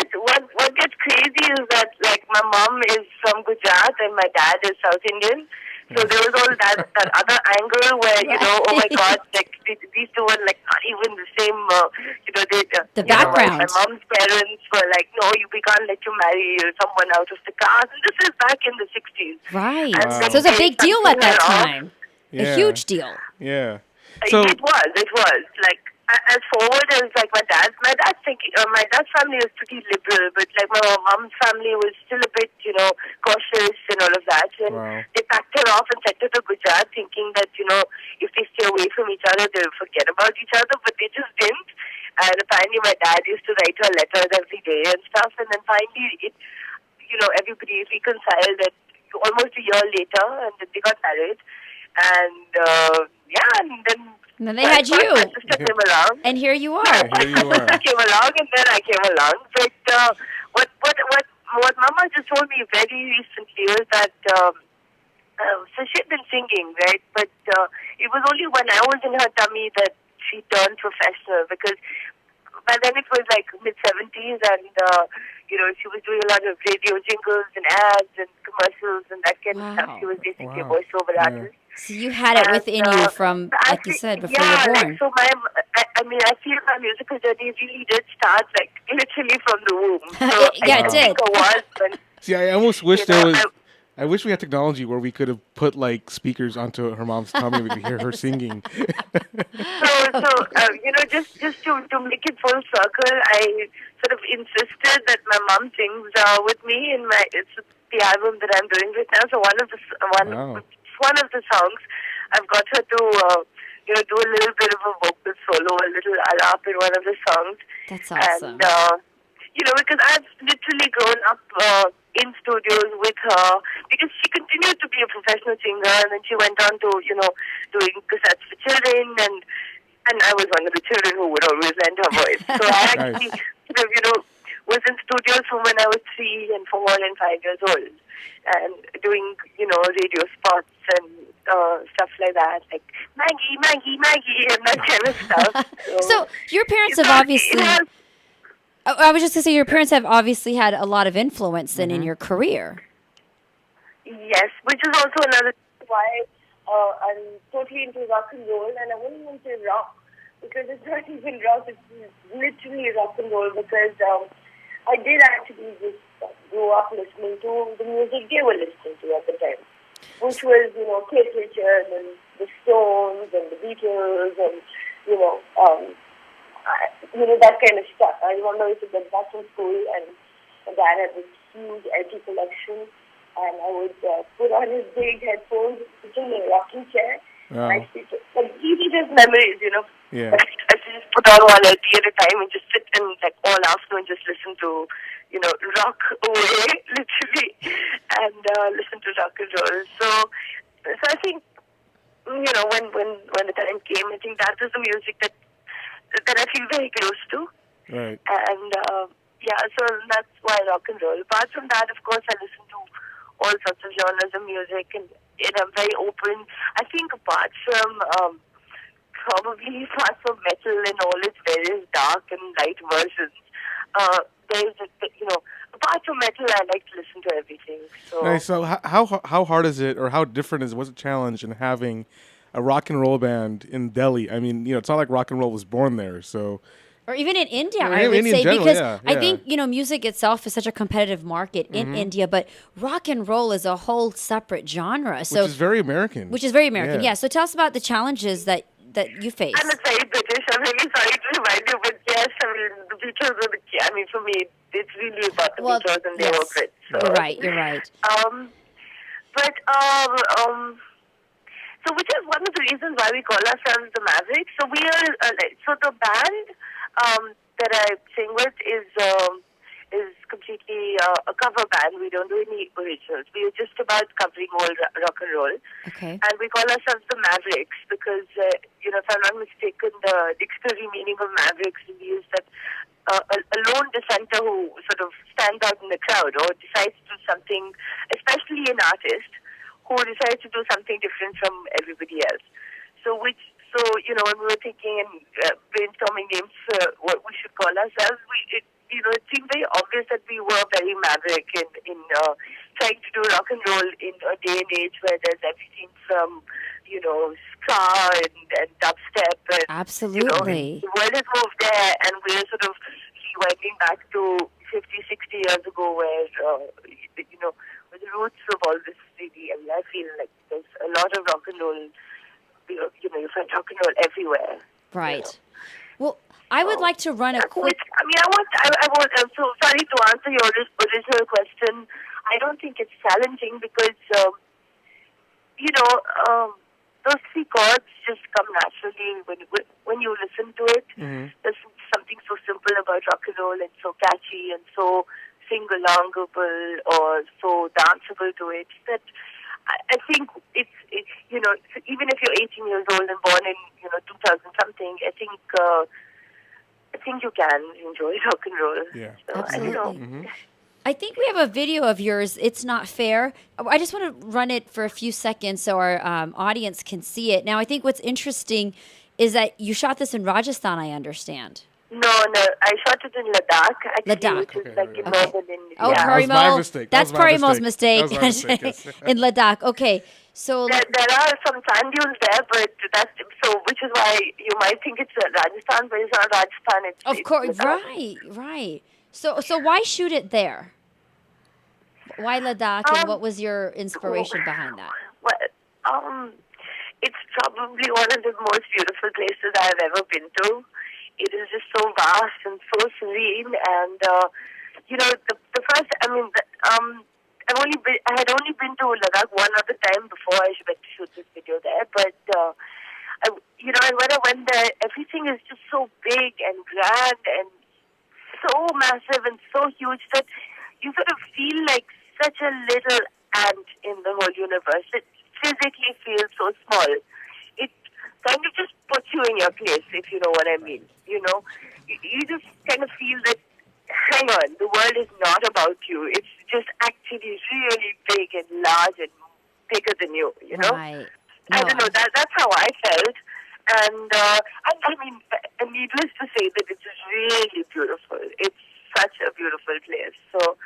Speaker 12: gets crazy is that, like, my mom is from Gujarat and my dad is South Indian. So there was all that other angle where, oh my God, like, these two were, like, not even the same,
Speaker 1: The background.
Speaker 12: My mom's parents were like, no, we can't let you marry someone out of the caste. And this is back in the 60s.
Speaker 1: Right.
Speaker 12: And then
Speaker 1: So it was a
Speaker 12: they
Speaker 1: big deal
Speaker 12: started
Speaker 1: at that
Speaker 12: singing
Speaker 1: time.
Speaker 2: Yeah.
Speaker 1: A huge deal.
Speaker 2: Yeah. So
Speaker 12: It was like as forward as like my dad's family was pretty liberal, but like my mom's family was still a bit cautious and all of that. And
Speaker 2: Wow.
Speaker 12: they packed her off and sent her to Gujarat, thinking that if they stay away from each other, they'll forget about each other. But they just didn't. And apparently, my dad used to write her letters every day and stuff. And then finally, everybody reconciled at almost a year later, and then they got married. And
Speaker 1: And then they had you.
Speaker 12: My sister came along.
Speaker 1: And here you are.
Speaker 2: Yeah, here you
Speaker 12: My
Speaker 2: are.
Speaker 12: sister came along, and then I came along. But what Mama just told me very recently is that so she had been singing, right? But it was only when I was in her tummy that she turned professional, because by then it was like mid-70s, and she was doing a lot of radio jingles and ads and commercials and that kind of stuff. She was basically a voiceover artist.
Speaker 1: So you had it within you from, like you said, before you were born.
Speaker 12: Like, so I feel my musical journey really did start, like, literally from the womb. So
Speaker 1: Yeah, it
Speaker 12: I think
Speaker 1: did.
Speaker 12: it was when,
Speaker 2: See, I almost wish there was. I wish we had technology where we could have put like speakers onto her mom's tummy. We could hear her singing.
Speaker 12: Just to make it full circle, I sort of insisted that my mom sings with me in it's the album that I'm doing right now. So one of the songs, I've got her to do a little bit of a vocal solo, a little alap in one of the songs.
Speaker 1: That's awesome.
Speaker 12: And because I've literally grown up in studios with her, because she continued to be a professional singer, and then she went on to doing cassettes for children, and I was one of the children who would always lend her voice. So I actually was in studios from when I was 3 and 4 and 5 years old, and doing radio spots and stuff like that, like Maggie, Maggie, Maggie, and that kind of stuff.
Speaker 1: So your parents have obviously. I was just going to say, your parents have obviously had a lot of influence then in your career.
Speaker 12: Yes, which is also another reason why I'm totally into rock and roll, and I wouldn't even say rock, because it's not even rock, it's literally rock and roll, because I did actually just grow up listening to the music they were listening to at the time, which was, Kate Richards and the Stones and the Beatles and, that kind of stuff. I remember I used to get back from school, and my dad had this huge LP collection, and I would put on his big headphones, sitting in a rocking chair.
Speaker 2: Wow.
Speaker 12: And these are just memories,
Speaker 2: Yeah.
Speaker 12: I just put on one LP at a time and just sit and all afternoon just listen to, rock away, literally, and listen to rock and roll. So I think, when the time came, I think that was the music that I feel very close to.
Speaker 2: Right.
Speaker 12: And, so that's why rock and roll. Apart from that, of course, I listen to all sorts of genres of music, and I'm very open. I think apart from metal and all its various dark and light versions, apart from metal, I like to listen to everything. So,
Speaker 2: Nice. So how hard is it, or how different is it? What's a challenge in having a rock and roll band in Delhi? I mean, it's not like rock and roll was born there, so.
Speaker 1: Or even in India,
Speaker 2: Yeah,
Speaker 1: I would
Speaker 2: India in
Speaker 1: say,
Speaker 2: general,
Speaker 1: because
Speaker 2: yeah,
Speaker 1: I think, music itself is such a competitive market in India, but rock and roll is a whole separate genre. So,
Speaker 2: which is very American.
Speaker 1: Yeah. So tell us about the challenges that you face.
Speaker 12: I'm very British. I'm really sorry to remind you, but yes, the Beatles are the key. I mean, for me, it's really about the Beatles, and they were great. So.
Speaker 1: You're right.
Speaker 12: So which is one of the reasons why we call ourselves the Mavericks. So we are, so the band that I sing with is completely a cover band. We don't do any originals. We are just about covering all rock and roll.
Speaker 1: Okay.
Speaker 12: And we call ourselves the Mavericks because, if I'm not mistaken, the dictionary meaning of Mavericks is that a lone dissenter who sort of stands out in the crowd or decides to do something, especially an artist, who decides to do something different from everybody else. So when we were thinking and brainstorming names for what we should call ourselves, it seemed very obvious that we were very maverick in trying to do rock and roll in a day and age where there's everything from, ska and dubstep. And,
Speaker 1: absolutely.
Speaker 12: The world has moved there, and we're sort of rewinding back to 50, 60 years ago where, with the roots of all this, really, I feel like there's a lot of rock and roll. You find rock and roll everywhere.
Speaker 1: Right. Well, I would like to run a quick.
Speaker 12: I'm so sorry to answer your original question. I don't think it's challenging because, those 3 chords just come naturally when you listen to it.
Speaker 2: Mm-hmm.
Speaker 12: There's something so simple about rock and roll and so catchy and so sing-alongable or so danceable to it that I think it's even if you're 18 years old and born in 2000 something, I think you can enjoy rock and roll.
Speaker 2: Yeah,
Speaker 12: so,
Speaker 1: absolutely. I think we have a video of yours. It's not fair. I just want to run it for a few seconds so our audience can see it. Now, I think what's interesting is that you shot this in Rajasthan. I understand.
Speaker 12: No, I shot it in Ladakh, actually,
Speaker 1: Ladakh.
Speaker 12: which is like in northern India.
Speaker 1: Oh,
Speaker 2: That was my mistake.
Speaker 1: That's Parimo's mistake.
Speaker 2: That was my mistake, yes.
Speaker 1: In Ladakh. Okay. So
Speaker 12: there are some sand dunes there, but which is why you might think it's Rajasthan, but it's not Rajasthan.
Speaker 1: Of course, right. So why shoot it there? Why Ladakh, and what was your inspiration behind that?
Speaker 12: Well, it's probably one of the most beautiful places I've ever been to. It is just so vast and so serene, and the first. I had only been to Ladakh one other time before I went to shoot this video there, but when I went there, everything is just so big and grand and so massive and so huge that you sort of feel like such a little ant in the whole universe. It physically feels so small. It kind of just puts you in your place, if you know what I mean. You just kind of feel that, hang on, the world is not about you. It's just actually really big and large and bigger than you,
Speaker 1: Right.
Speaker 12: I don't know, that's how I felt. And needless to say that it's really beautiful. It's such a beautiful place. So,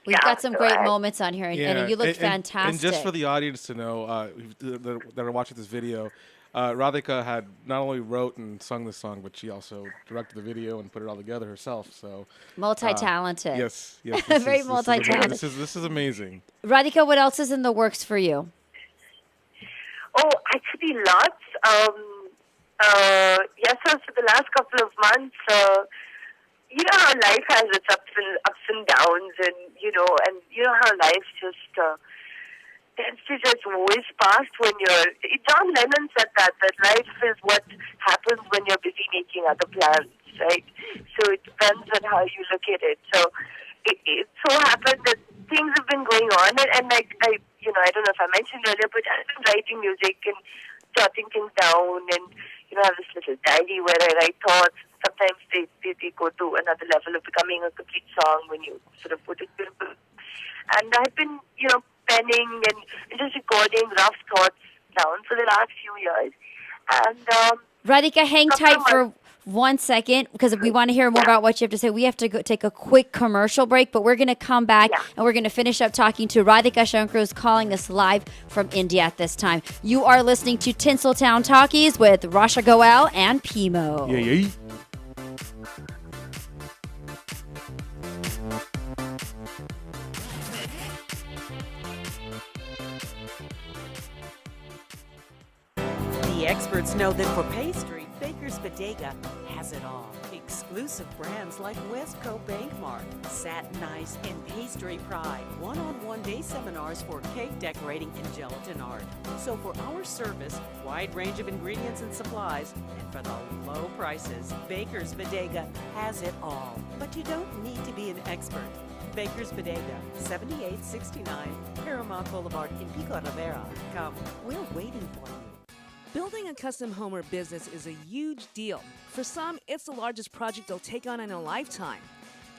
Speaker 1: We've got some great moments on here, and you look fantastic.
Speaker 2: And just for the audience to know, that are watching this video, Radhika had not only wrote and sung the song, but she also directed the video and put it all together herself. So
Speaker 1: multi-talented.
Speaker 2: Yes.
Speaker 1: Very multi-talented.
Speaker 2: This is amazing.
Speaker 1: Radhika, what else is in the works for you?
Speaker 12: Oh, actually, lots. So for the last couple of months, you know how life has its ups and downs, and you know how life just tends to just whiz past when you're. John Lennon said that life is what happens when you're busy making other plans, right? So it depends on how you look at it. So it so happened that things have been going on, and like I don't know if I mentioned earlier, but I've been writing music and jotting things down, and I have this little diary where I write thoughts. Sometimes they go to another level of becoming a complete song when you sort of put it to. And I've been, penning and just recording rough thoughts down for the last few years. And
Speaker 1: Radhika, hang tight for 1 second, because we want to hear more about what you have to say. We have to go take a quick commercial break, but we're going to come back and we're going to finish up talking to Radhika Shankar, who's calling us live from India at this time. You are listening to TinselTown Talkies with Rasha Goel and Pimo.
Speaker 2: Yeah.
Speaker 13: The experts know that for pastry, Baker's Bodega has it all. Exclusive brands like Westco Bank Mart, Satin Ice, and Pastry Pride. One-on-one day seminars for cake decorating and gelatin art. So for our service, wide range of ingredients and supplies, and for the low prices, Baker's Bodega has it all. But you don't need to be an expert. Baker's Bodega, 7869 Paramount Boulevard in Pico Rivera. Come, we're waiting for you.
Speaker 10: Building a custom home or business is a huge deal. For some, it's the largest project they'll take on in a lifetime.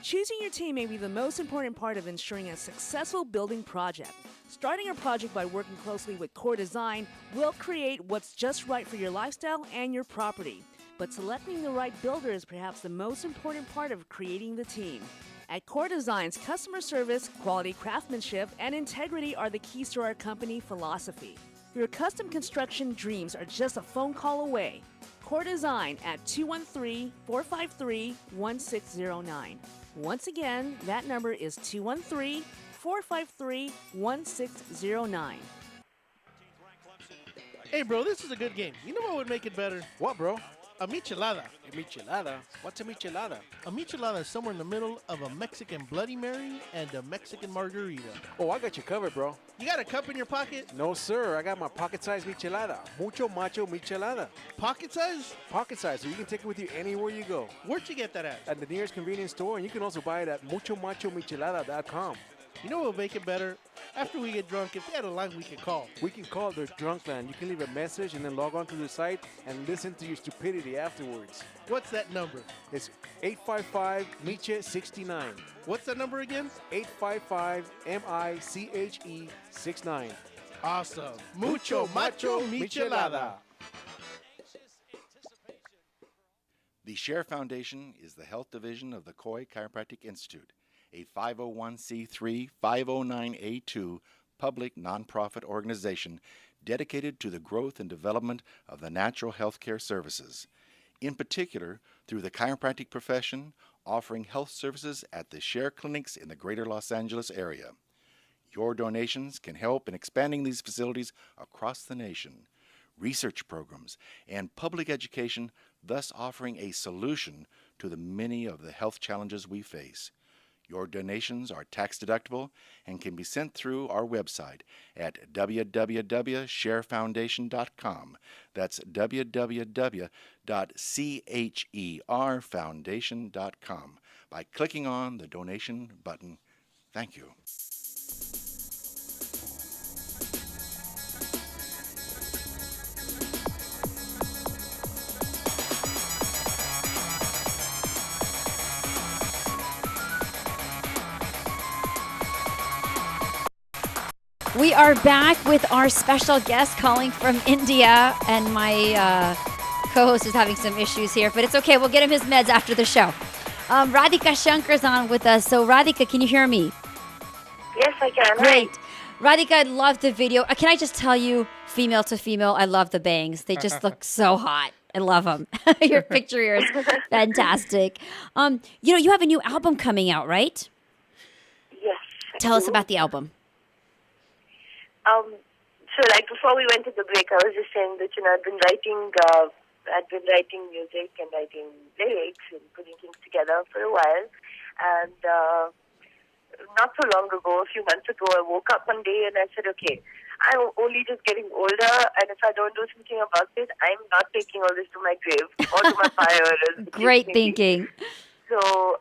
Speaker 10: Choosing your team may be the most important part of ensuring a successful building project. Starting a project by working closely with Core Design will create what's just right for your lifestyle and your property. But selecting the right builder is perhaps the most important part of creating the team. At Core Design's customer service, quality craftsmanship, and integrity are the keys to our company philosophy. Your custom construction dreams are just a phone call away. Core Design at 213-453-1609. Once again, that number is 213-453-1609.
Speaker 14: Hey, bro, this is a good game. You know what would make it better?
Speaker 4: What, bro?
Speaker 14: A michelada.
Speaker 4: A michelada? What's a michelada?
Speaker 14: A michelada is somewhere in the middle of a Mexican Bloody Mary and a Mexican margarita.
Speaker 4: Oh, I got you covered, bro.
Speaker 14: You got a cup in your pocket?
Speaker 4: No, sir. I got my pocket-sized michelada. Mucho macho michelada.
Speaker 14: Pocket size?
Speaker 4: Pocket size, so you can take it with you anywhere you go.
Speaker 14: Where'd you get that at?
Speaker 4: At the nearest convenience store, and you can also buy it at muchomachomichelada.com.
Speaker 14: You know what will make it better? After we get drunk, if they had a line we could call.
Speaker 4: We can call their drunk line. You can leave a message and then log on to the site and listen to your stupidity afterwards.
Speaker 14: What's that number?
Speaker 4: It's 855-MICHE-69.
Speaker 14: What's that number again?
Speaker 4: 855-MICHE-69.
Speaker 14: Awesome. Mucho macho michelada.
Speaker 15: The Share Foundation is the health division of the Koi Chiropractic Institute, a 501c3 509A2 public nonprofit organization dedicated to the growth and development of the natural health care services. In particular, through the chiropractic profession, offering health services at the Share clinics in the greater Los Angeles area. Your donations can help in expanding these facilities across the nation, research programs, and public education, thus offering a solution to the many of the health challenges we face. Your donations are tax deductible and can be sent through our website at www.sharefoundation.com. That's www.cherfoundation.com by clicking on the donation button. Thank you.
Speaker 1: We are back with our special guest calling from India, and my co-host is having some issues here, but it's okay. We'll get him his meds after the show. Radhika Shankar's on with us. So, Radhika, can you hear me?
Speaker 12: Yes, I can.
Speaker 1: Great. Radhika, I love the video. Can I just tell you, female to female, I love the bangs. They just look so hot. I love them. Your picture here is fantastic. You have a new album coming out, right?
Speaker 12: Yes.
Speaker 1: Tell us about the album.
Speaker 12: So like before we went to the break, I was just saying that, I'd been writing music and writing lyrics and putting things together for a while. And not so long ago, a few months ago, I woke up one day and I said, okay, I'm only just getting older, and if I don't do something about it, I'm not taking all this to my grave or to my fire.
Speaker 1: Great thinking.
Speaker 12: So,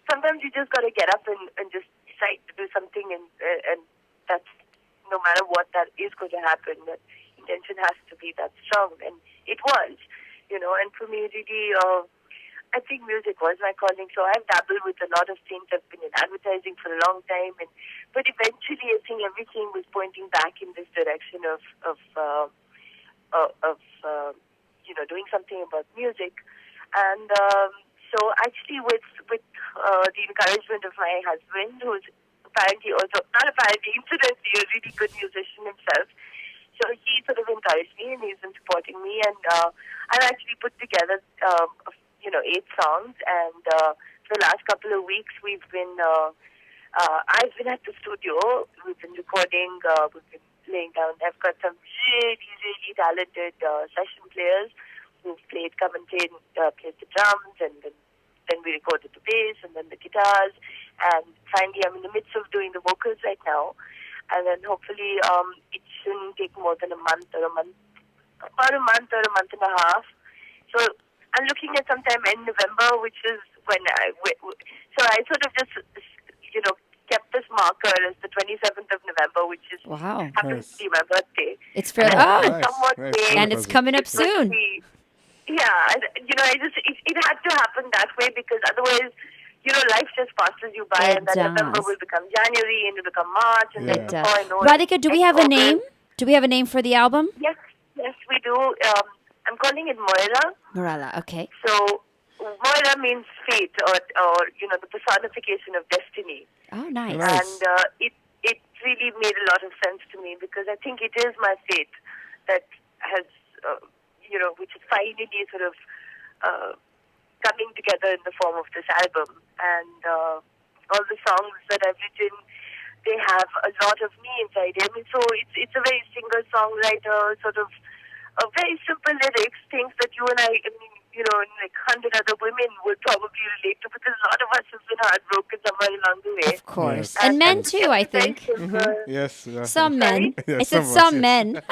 Speaker 12: sometimes you just got to get up and just decide to do something, and that's no matter what that is going to happen, that intention has to be that strong, and it was, and for me, really, I think music was my calling, so I've dabbled with a lot of things. I've been in advertising for a long time, but eventually I think everything was pointing back in this direction of doing something about music. And so actually with the encouragement of my husband, who's apparently also, not apparently, incidentally, a really good musician himself, so he sort of encouraged me, and he's been supporting me, and I've actually put together 8 songs, and for the last couple of weeks I've been at the studio. We've been recording, we've been laying down. I've got some really, really talented session players who've come and played the drums, and then we recorded the bass and then the guitars, and finally I'm in the midst of doing the vocals right now, and then hopefully it shouldn't take more than about a month and a half. So I'm looking at sometime in November, which is when so I sort of just, kept this marker as the 27th of November, which is happens to be my birthday.
Speaker 1: It's fair. And it's coming up soon.
Speaker 12: It had to happen that way, because otherwise, life just passes you by, and then November will become January, and it'll become March, and then before I know
Speaker 1: Radhika, do we have a name? Do we have a name for the album?
Speaker 12: Yes, we do. I'm calling it Moira.
Speaker 1: Moira, okay.
Speaker 12: So Moira means fate, or the personification of destiny.
Speaker 1: Oh, nice.
Speaker 12: And it really made a lot of sense to me, because I think it is my fate that has, which is finally sort of coming together in the form of this album. And all the songs that I've written, they have a lot of me inside. I mean, so it's a very singer-songwriter sort of very simple lyrics, things that you and I mean, like 100 other women would probably relate to, because a lot of us have been heartbroken somewhere along the way.
Speaker 1: Of course. Yes. And men too, I think.
Speaker 2: Yes.
Speaker 1: Some men. I said some men.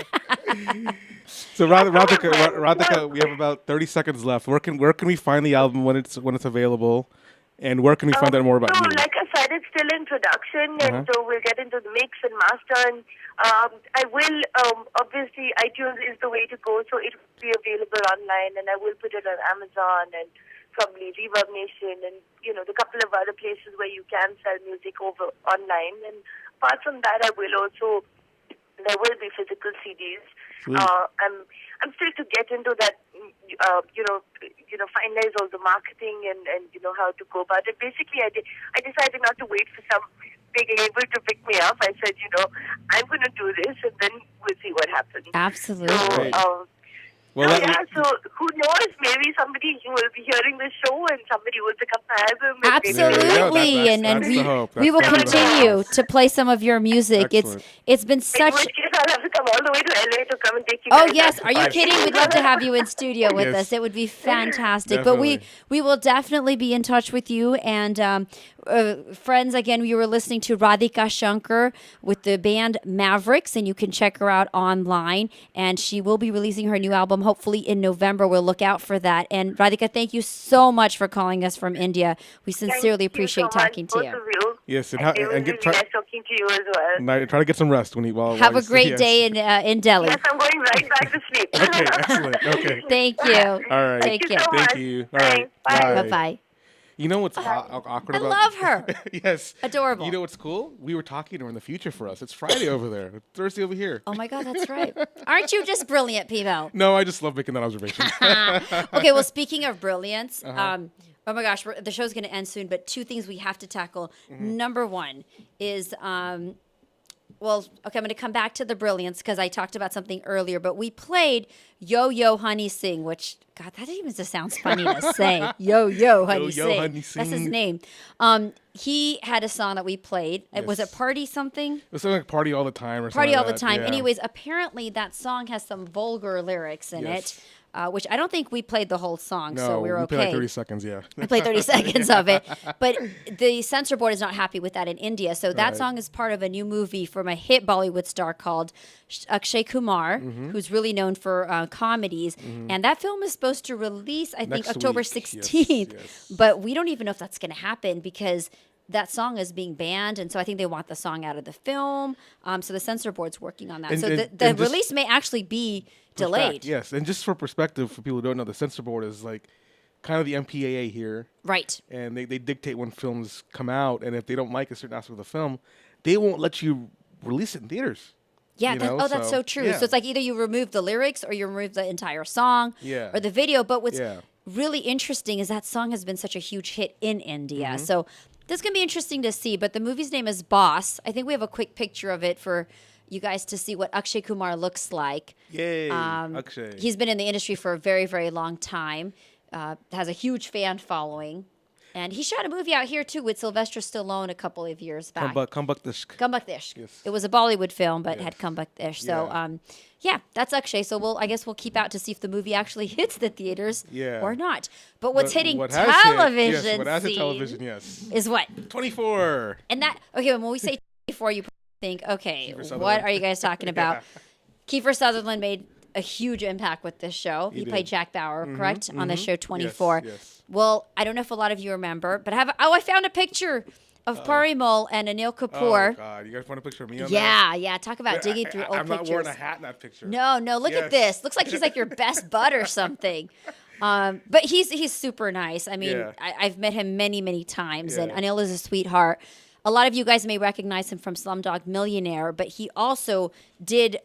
Speaker 2: So Radhika, we have about 30 seconds left. Where can we find the album when it's available? And where can we find out more about you?
Speaker 12: Like I said, it's still in production, and so we'll get into the mix and master. And I will, obviously, iTunes is the way to go, so it will be available online, and I will put it on Amazon and probably Reverb Nation and, the couple of other places where you can sell music over online. And apart from that, there will be physical CDs. I'm still to get into that, finalize all the marketing and how to go about it. Basically, I decided not to wait for some big label to pick me up. I said, I'm going to do this, and then we'll see what happens.
Speaker 1: Absolutely.
Speaker 12: So, so who who knows? Maybe somebody will be hearing the show and somebody will pick up the album. And
Speaker 1: Absolutely, and
Speaker 2: that's
Speaker 1: we
Speaker 2: the hope.
Speaker 1: we will
Speaker 2: That's the
Speaker 1: continue to play some of your music.
Speaker 2: Excellent.
Speaker 1: It's been
Speaker 12: in
Speaker 1: such.
Speaker 12: which case, I'll have to come all the way to LA to come and take you.
Speaker 1: Oh
Speaker 12: guys
Speaker 1: yes,
Speaker 12: out.
Speaker 1: are you kidding? We'd love to have you in studio with
Speaker 2: Yes.
Speaker 1: us. It would be fantastic. But we will definitely be in touch with you. And friends, again, you were listening to Radhika Shankar with the band Mavericks, and you can check her out online. And she will be releasing her new album hopefully in November. We'll look out for that. And Radhika, thank you so much for calling us from India. We sincerely appreciate talking to
Speaker 12: both
Speaker 1: you.
Speaker 12: of you.
Speaker 2: Yes, and,
Speaker 12: It was really nice talking to you as well.
Speaker 2: try to get some rest when you
Speaker 1: Have a great day in Delhi.
Speaker 12: Yes, I'm going right back to sleep.
Speaker 2: Okay, excellent. Okay.
Speaker 1: Thank you.
Speaker 2: All right.
Speaker 1: Take care.
Speaker 2: Thank you. All right.
Speaker 1: Bye. Bye-bye.
Speaker 2: You know what's awkward
Speaker 1: I
Speaker 2: about?
Speaker 1: love her.
Speaker 2: Yes.
Speaker 1: Adorable.
Speaker 2: You know what's cool? We were talking to her in the future for us. It's Friday over there. It's Thursday over here.
Speaker 1: Oh my God, that's right. Aren't you just brilliant, Pivo?
Speaker 2: No, I just love making that observation.
Speaker 1: Okay, well, speaking of brilliance,
Speaker 2: Uh-huh.
Speaker 1: oh my gosh, the show's going to end soon, but two things we have to tackle. Number one is, well, okay, I'm going to come back to the brilliance because I talked about something earlier, but we played Yo Yo Honey Sing, which, God, that even just sounds funny to say. Yo Yo Honey
Speaker 2: Yo,
Speaker 1: Sing.
Speaker 2: Honey
Speaker 1: That's his
Speaker 2: Sing.
Speaker 1: name. He had a song that we played. It was a party something?
Speaker 2: It was something like party all the time or something.
Speaker 1: Party all
Speaker 2: like
Speaker 1: the
Speaker 2: that.
Speaker 1: time.
Speaker 2: Yeah.
Speaker 1: Anyways, apparently that song has some vulgar lyrics in it, which I don't think we played the whole song,
Speaker 2: No,
Speaker 1: so we were okay.
Speaker 2: played like 30 seconds, yeah.
Speaker 1: We played 30 seconds of it. But the censor board is not happy with that in India. So that
Speaker 2: Right.
Speaker 1: song is part of a new movie from a hit Bollywood star called Akshay Kumar, who's really known for comedies. And that film is supposed to release, I think,
Speaker 2: Next
Speaker 1: October
Speaker 2: week.
Speaker 1: 16th.
Speaker 2: Yes.
Speaker 1: But we don't even know if that's going to happen because that song is being banned, and so I think they want the song out of the film. So the censor board's working on that.
Speaker 2: And-
Speaker 1: so
Speaker 2: and-
Speaker 1: the
Speaker 2: and just-
Speaker 1: release may actually be delayed.
Speaker 2: Yes, and just for perspective, for people who don't know, the censor board is like kind of the MPAA here.
Speaker 1: Right.
Speaker 2: And they dictate when films come out, and if they don't like a certain aspect of the film, they won't let you release it in theaters.
Speaker 1: Yeah,
Speaker 2: You know,
Speaker 1: that's so true.
Speaker 2: yeah.
Speaker 1: So it's like either you remove the lyrics or you remove the entire song
Speaker 2: Yeah.
Speaker 1: or the video. But what's
Speaker 2: Yeah.
Speaker 1: really interesting is that song has been such a huge hit in India.
Speaker 2: Mhm.
Speaker 1: So this is going to be interesting to see. But the movie's name is Boss. I think we have a quick picture of it for you guys to see what Akshay Kumar looks like.
Speaker 2: Yay, Akshay.
Speaker 1: He's been in the industry for a very, very long time, has a huge fan following. And he shot a movie out here, too, with Sylvester Stallone a couple of years back.
Speaker 2: Come Dish.
Speaker 1: Comeback Dish.
Speaker 2: Yes.
Speaker 1: It was a Bollywood film, but had Comeback Dish. So,
Speaker 2: Yeah.
Speaker 1: yeah, that's Akshay. So I guess we'll keep out to see if the movie actually hits the theaters
Speaker 2: Yeah.
Speaker 1: or not. But what's hitting
Speaker 2: what has hit-
Speaker 1: television
Speaker 2: yes, what has hit
Speaker 1: scene
Speaker 2: television, yes.
Speaker 1: is what?
Speaker 2: 24.
Speaker 1: And that, okay, when we say 24, you think, okay,
Speaker 2: Kiefer
Speaker 1: what
Speaker 2: Sutherland.
Speaker 1: are you guys talking about? Kiefer Sutherland made a huge impact with this show. He
Speaker 2: did.
Speaker 1: played Jack Bauer,
Speaker 2: Mhm,
Speaker 1: correct, on the
Speaker 2: mhm.
Speaker 1: show 24.
Speaker 2: Yes, yes.
Speaker 1: Well, I don't know if a lot of you remember, but I found a picture of Parimal and Anil Kapoor.
Speaker 2: Oh, God. You guys want a picture of me on that?
Speaker 1: Yeah. Talk about digging through old
Speaker 2: I'm
Speaker 1: pictures.
Speaker 2: not wearing a hat in that picture.
Speaker 1: No, look at
Speaker 2: Yes.
Speaker 1: this. Looks like he's like your best bud or something. But he's super nice. I mean,
Speaker 2: Yeah.
Speaker 1: I've met him many, many times, and
Speaker 2: Yeah.
Speaker 1: Anil is a sweetheart. A lot of you guys may recognize him from Slumdog Millionaire, but he also did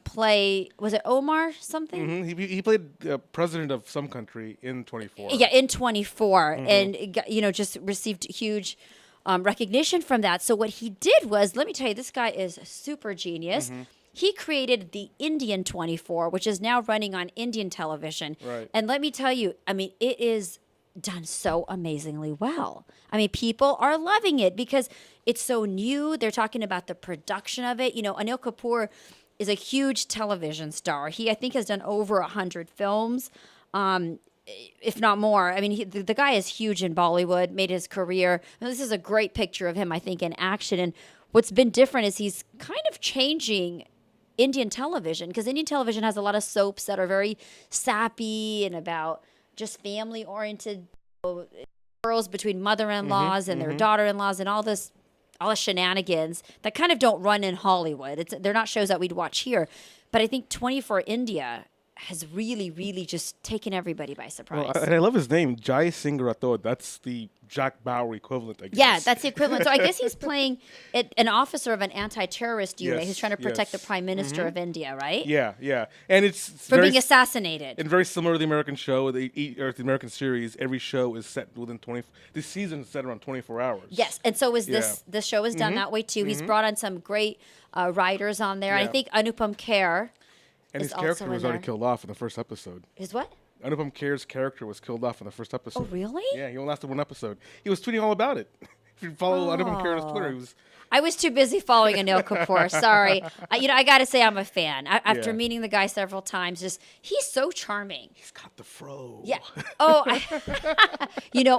Speaker 1: play, was it Omar something?
Speaker 2: He played the president of some country in 24.
Speaker 1: Yeah, in 24,
Speaker 2: Mhm.
Speaker 1: and just received huge recognition from that. So what he did was, let me tell you, this guy is a super genius.
Speaker 2: Mhm.
Speaker 1: He created the Indian 24, which is now running on Indian television.
Speaker 2: Right.
Speaker 1: And let me tell you, I mean, it is done so amazingly well. I mean, people are loving it because it's so new. They're talking about the production of it. Anil Kapoor is a huge television star. He, I think, has done over 100 films, if not more. I mean, the guy is huge in Bollywood, made his career. And this is a great picture of him, I think, in action. And what's been different is he's kind of changing Indian television, because Indian television has a lot of soaps that are very sappy and about just family-oriented girls between mother-in-laws and their daughter-in-laws and all the shenanigans that kind of don't run in Hollywood. They're not shows that we'd watch here. But I think 24 India has really, really just taken everybody by surprise.
Speaker 2: Well, and I love his name, Jai Singh Rathod. That's the Jack Bauer equivalent, I guess.
Speaker 1: Yeah, that's the equivalent. So I guess he's playing an officer of an anti-terrorist unit
Speaker 2: Yes,
Speaker 1: who's trying to protect
Speaker 2: yes.
Speaker 1: the Prime Minister
Speaker 2: Mhm.
Speaker 1: of India, right?
Speaker 2: Yeah. And it's
Speaker 1: From
Speaker 2: very
Speaker 1: being assassinated.
Speaker 2: And very similar to the American show, the American series. Every show is set within 20. This season is set around 24 hours.
Speaker 1: Yes, and so is this.
Speaker 2: Yeah.
Speaker 1: The show is done
Speaker 2: Mhm.
Speaker 1: that way too. He's
Speaker 2: Mhm.
Speaker 1: brought on some great writers on there. I
Speaker 2: Yeah.
Speaker 1: think Anupam Kher
Speaker 2: And
Speaker 1: is
Speaker 2: his character
Speaker 1: also
Speaker 2: was
Speaker 1: in
Speaker 2: already
Speaker 1: there.
Speaker 2: killed off in the first episode.
Speaker 1: His what?
Speaker 2: Anupam Kher's character was killed off in the first episode.
Speaker 1: Oh, really?
Speaker 2: Yeah, he only lasted one episode. He was tweeting all about it. If you follow Anupam Kher's Twitter, he was.
Speaker 1: I was too busy following Anil Kapoor. Sorry. I got to say I'm a fan. After meeting the guy several times, he's so charming.
Speaker 2: He's got the fro.
Speaker 1: Yeah. Oh,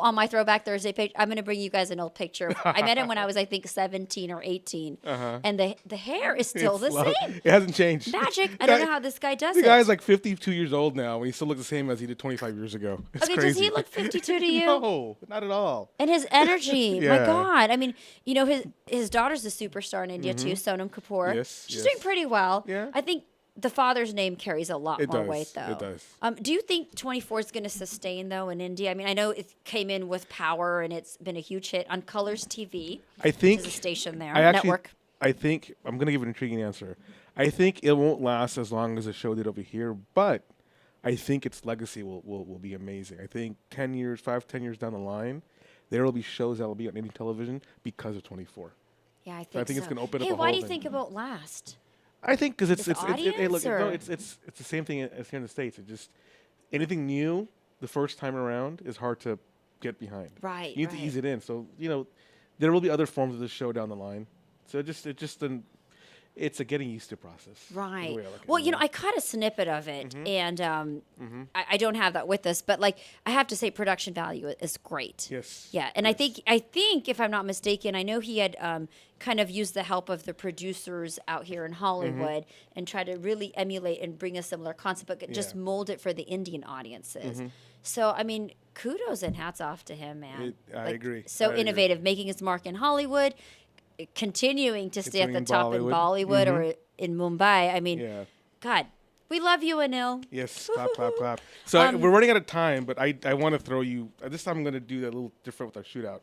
Speaker 1: on my Throwback Thursday page, I'm going to bring you guys an old picture. I met him when I was, I think, 17 or 18. And the hair is still the same.
Speaker 2: It hasn't changed.
Speaker 1: Magic. I don't know how this guy does
Speaker 2: it.
Speaker 1: it.
Speaker 2: The guy's like 52 years old now, and he still looks the same as he did 25 years ago. It's
Speaker 1: okay,
Speaker 2: crazy.
Speaker 1: does he look 52 to you?
Speaker 2: No, not at all.
Speaker 1: And his energy,
Speaker 2: Yeah.
Speaker 1: my God. I mean, his daughter's a superstar in India too, Sonam Kapoor.
Speaker 2: Yes,
Speaker 1: She's
Speaker 2: yes.
Speaker 1: doing pretty well.
Speaker 2: Yeah.
Speaker 1: I think the father's name carries a lot more weight, though.
Speaker 2: It does.
Speaker 1: Do you think 24 is going to sustain, though, in India? I mean, I know it came in with Power, and it's been a huge hit on Colors TV.
Speaker 2: I think
Speaker 1: which is a station there,
Speaker 2: network.
Speaker 1: network.
Speaker 2: I think I'm going to give an intriguing answer. I think it won't last as long as the show did over here, but I think its legacy will be amazing. I think 10 years down the line, there will be shows that will be on Indian television because of 24.
Speaker 1: Yeah, I think
Speaker 2: so. I think it's going to open up.
Speaker 1: Hey,
Speaker 2: a
Speaker 1: why
Speaker 2: whole
Speaker 1: do you
Speaker 2: thing.
Speaker 1: think it won't last?
Speaker 2: I think because it's the same thing as here in the States. It just anything new the first time around is hard to get behind.
Speaker 1: Right.
Speaker 2: You need to ease it in. So there will be other forms of the show down the line. So it's a getting used to process.
Speaker 1: Right. Well, I caught a snippet of it, and I don't have that with us, but I have to say, production value is great.
Speaker 2: Yes.
Speaker 1: Yeah, and
Speaker 2: yes.
Speaker 1: I think if I'm not mistaken, I know he had kind of used the help of the producers out here in Hollywood and try to really emulate and bring a similar concept, but just mold it for the Indian audiences. So, I mean, kudos and hats off to him, man.
Speaker 2: I agree.
Speaker 1: So innovative, making his mark in Hollywood. Continuing to stay at the top in Bollywood or in Mumbai. I mean, God, we love you, Anil.
Speaker 2: Yes, clap. So we're running out of time, but I want to throw you. This time I'm going to do that a little different with our shootout.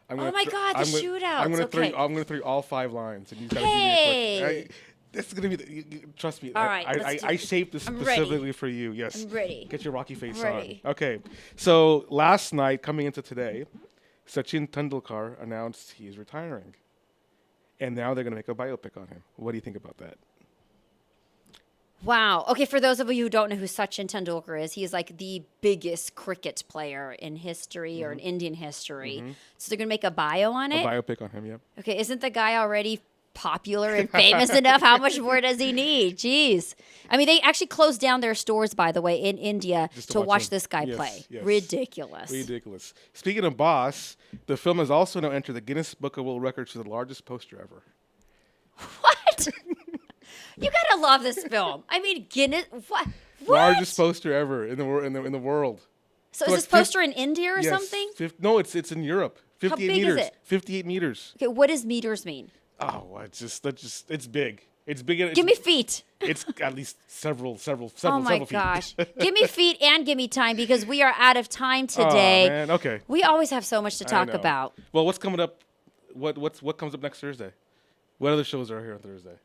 Speaker 1: Oh my God, the shootout!
Speaker 2: I'm going
Speaker 1: to
Speaker 2: throw you all 5 lines, and you got to
Speaker 1: hey!
Speaker 2: give me a quick. This is going to be. Trust me.
Speaker 1: All right,
Speaker 2: I shaped this specifically for you. Yes.
Speaker 1: I'm ready.
Speaker 2: Get your Rocky face
Speaker 1: ready.
Speaker 2: on. Okay. So last night, coming into today, Sachin Tendulkar announced he is retiring. And now they're going to make a biopic on him. What do you think about that?
Speaker 1: Wow. Okay, for those of you who don't know who Sachin Tendulkar is, he is like the biggest cricket player in history or in Indian history. So they're going to make a bio on it?
Speaker 2: A biopic on him, yeah.
Speaker 1: Okay, isn't the guy already popular and famous enough? How much more does he need? Jeez. I mean, they actually closed down their stores, by the way, in India to watch this guy play.
Speaker 2: Yes.
Speaker 1: Ridiculous.
Speaker 2: Speaking of Boss, the film has also now entered the Guinness Book of World Records for the largest poster ever.
Speaker 1: What? You gotta love this film. I mean, Guinness. What?
Speaker 2: Largest poster ever in the world.
Speaker 1: So is this poster in India or something?
Speaker 2: No, it's in Europe. 58
Speaker 1: How big
Speaker 2: meters.
Speaker 1: is it?
Speaker 2: 58 meters.
Speaker 1: Okay, what does meters mean?
Speaker 2: Oh, it's big. It's big.
Speaker 1: Give me feet.
Speaker 2: It's at least several
Speaker 1: Oh my
Speaker 2: feet.
Speaker 1: gosh. Give me feet and give me time because we are out of time today.
Speaker 2: Oh, man. Okay.
Speaker 1: We always have so much to talk about.
Speaker 2: Well, what's coming up? What comes up next Thursday? What other shows are here on Thursday?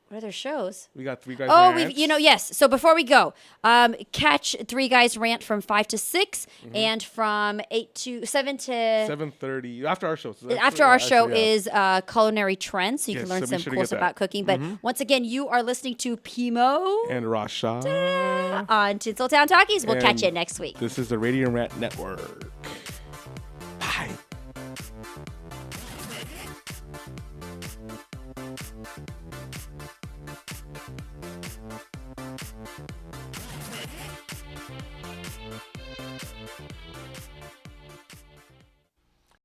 Speaker 1: What other shows?
Speaker 2: We got 3 Guys
Speaker 1: Oh,
Speaker 2: Rant.
Speaker 1: yes. So before we go, catch 3 Guys Rant from 5 to 6 and from 7 to
Speaker 2: 7:30 after our show. So
Speaker 1: after our show is Culinary Trends, so you can learn
Speaker 2: so
Speaker 1: some
Speaker 2: be sure to
Speaker 1: course
Speaker 2: get
Speaker 1: about
Speaker 2: that.
Speaker 1: cooking. But once again, you are listening to Pimo
Speaker 2: and Rasha
Speaker 1: on Tinseltown Talkies. We'll catch you next week.
Speaker 2: This is the Radio Rant Network.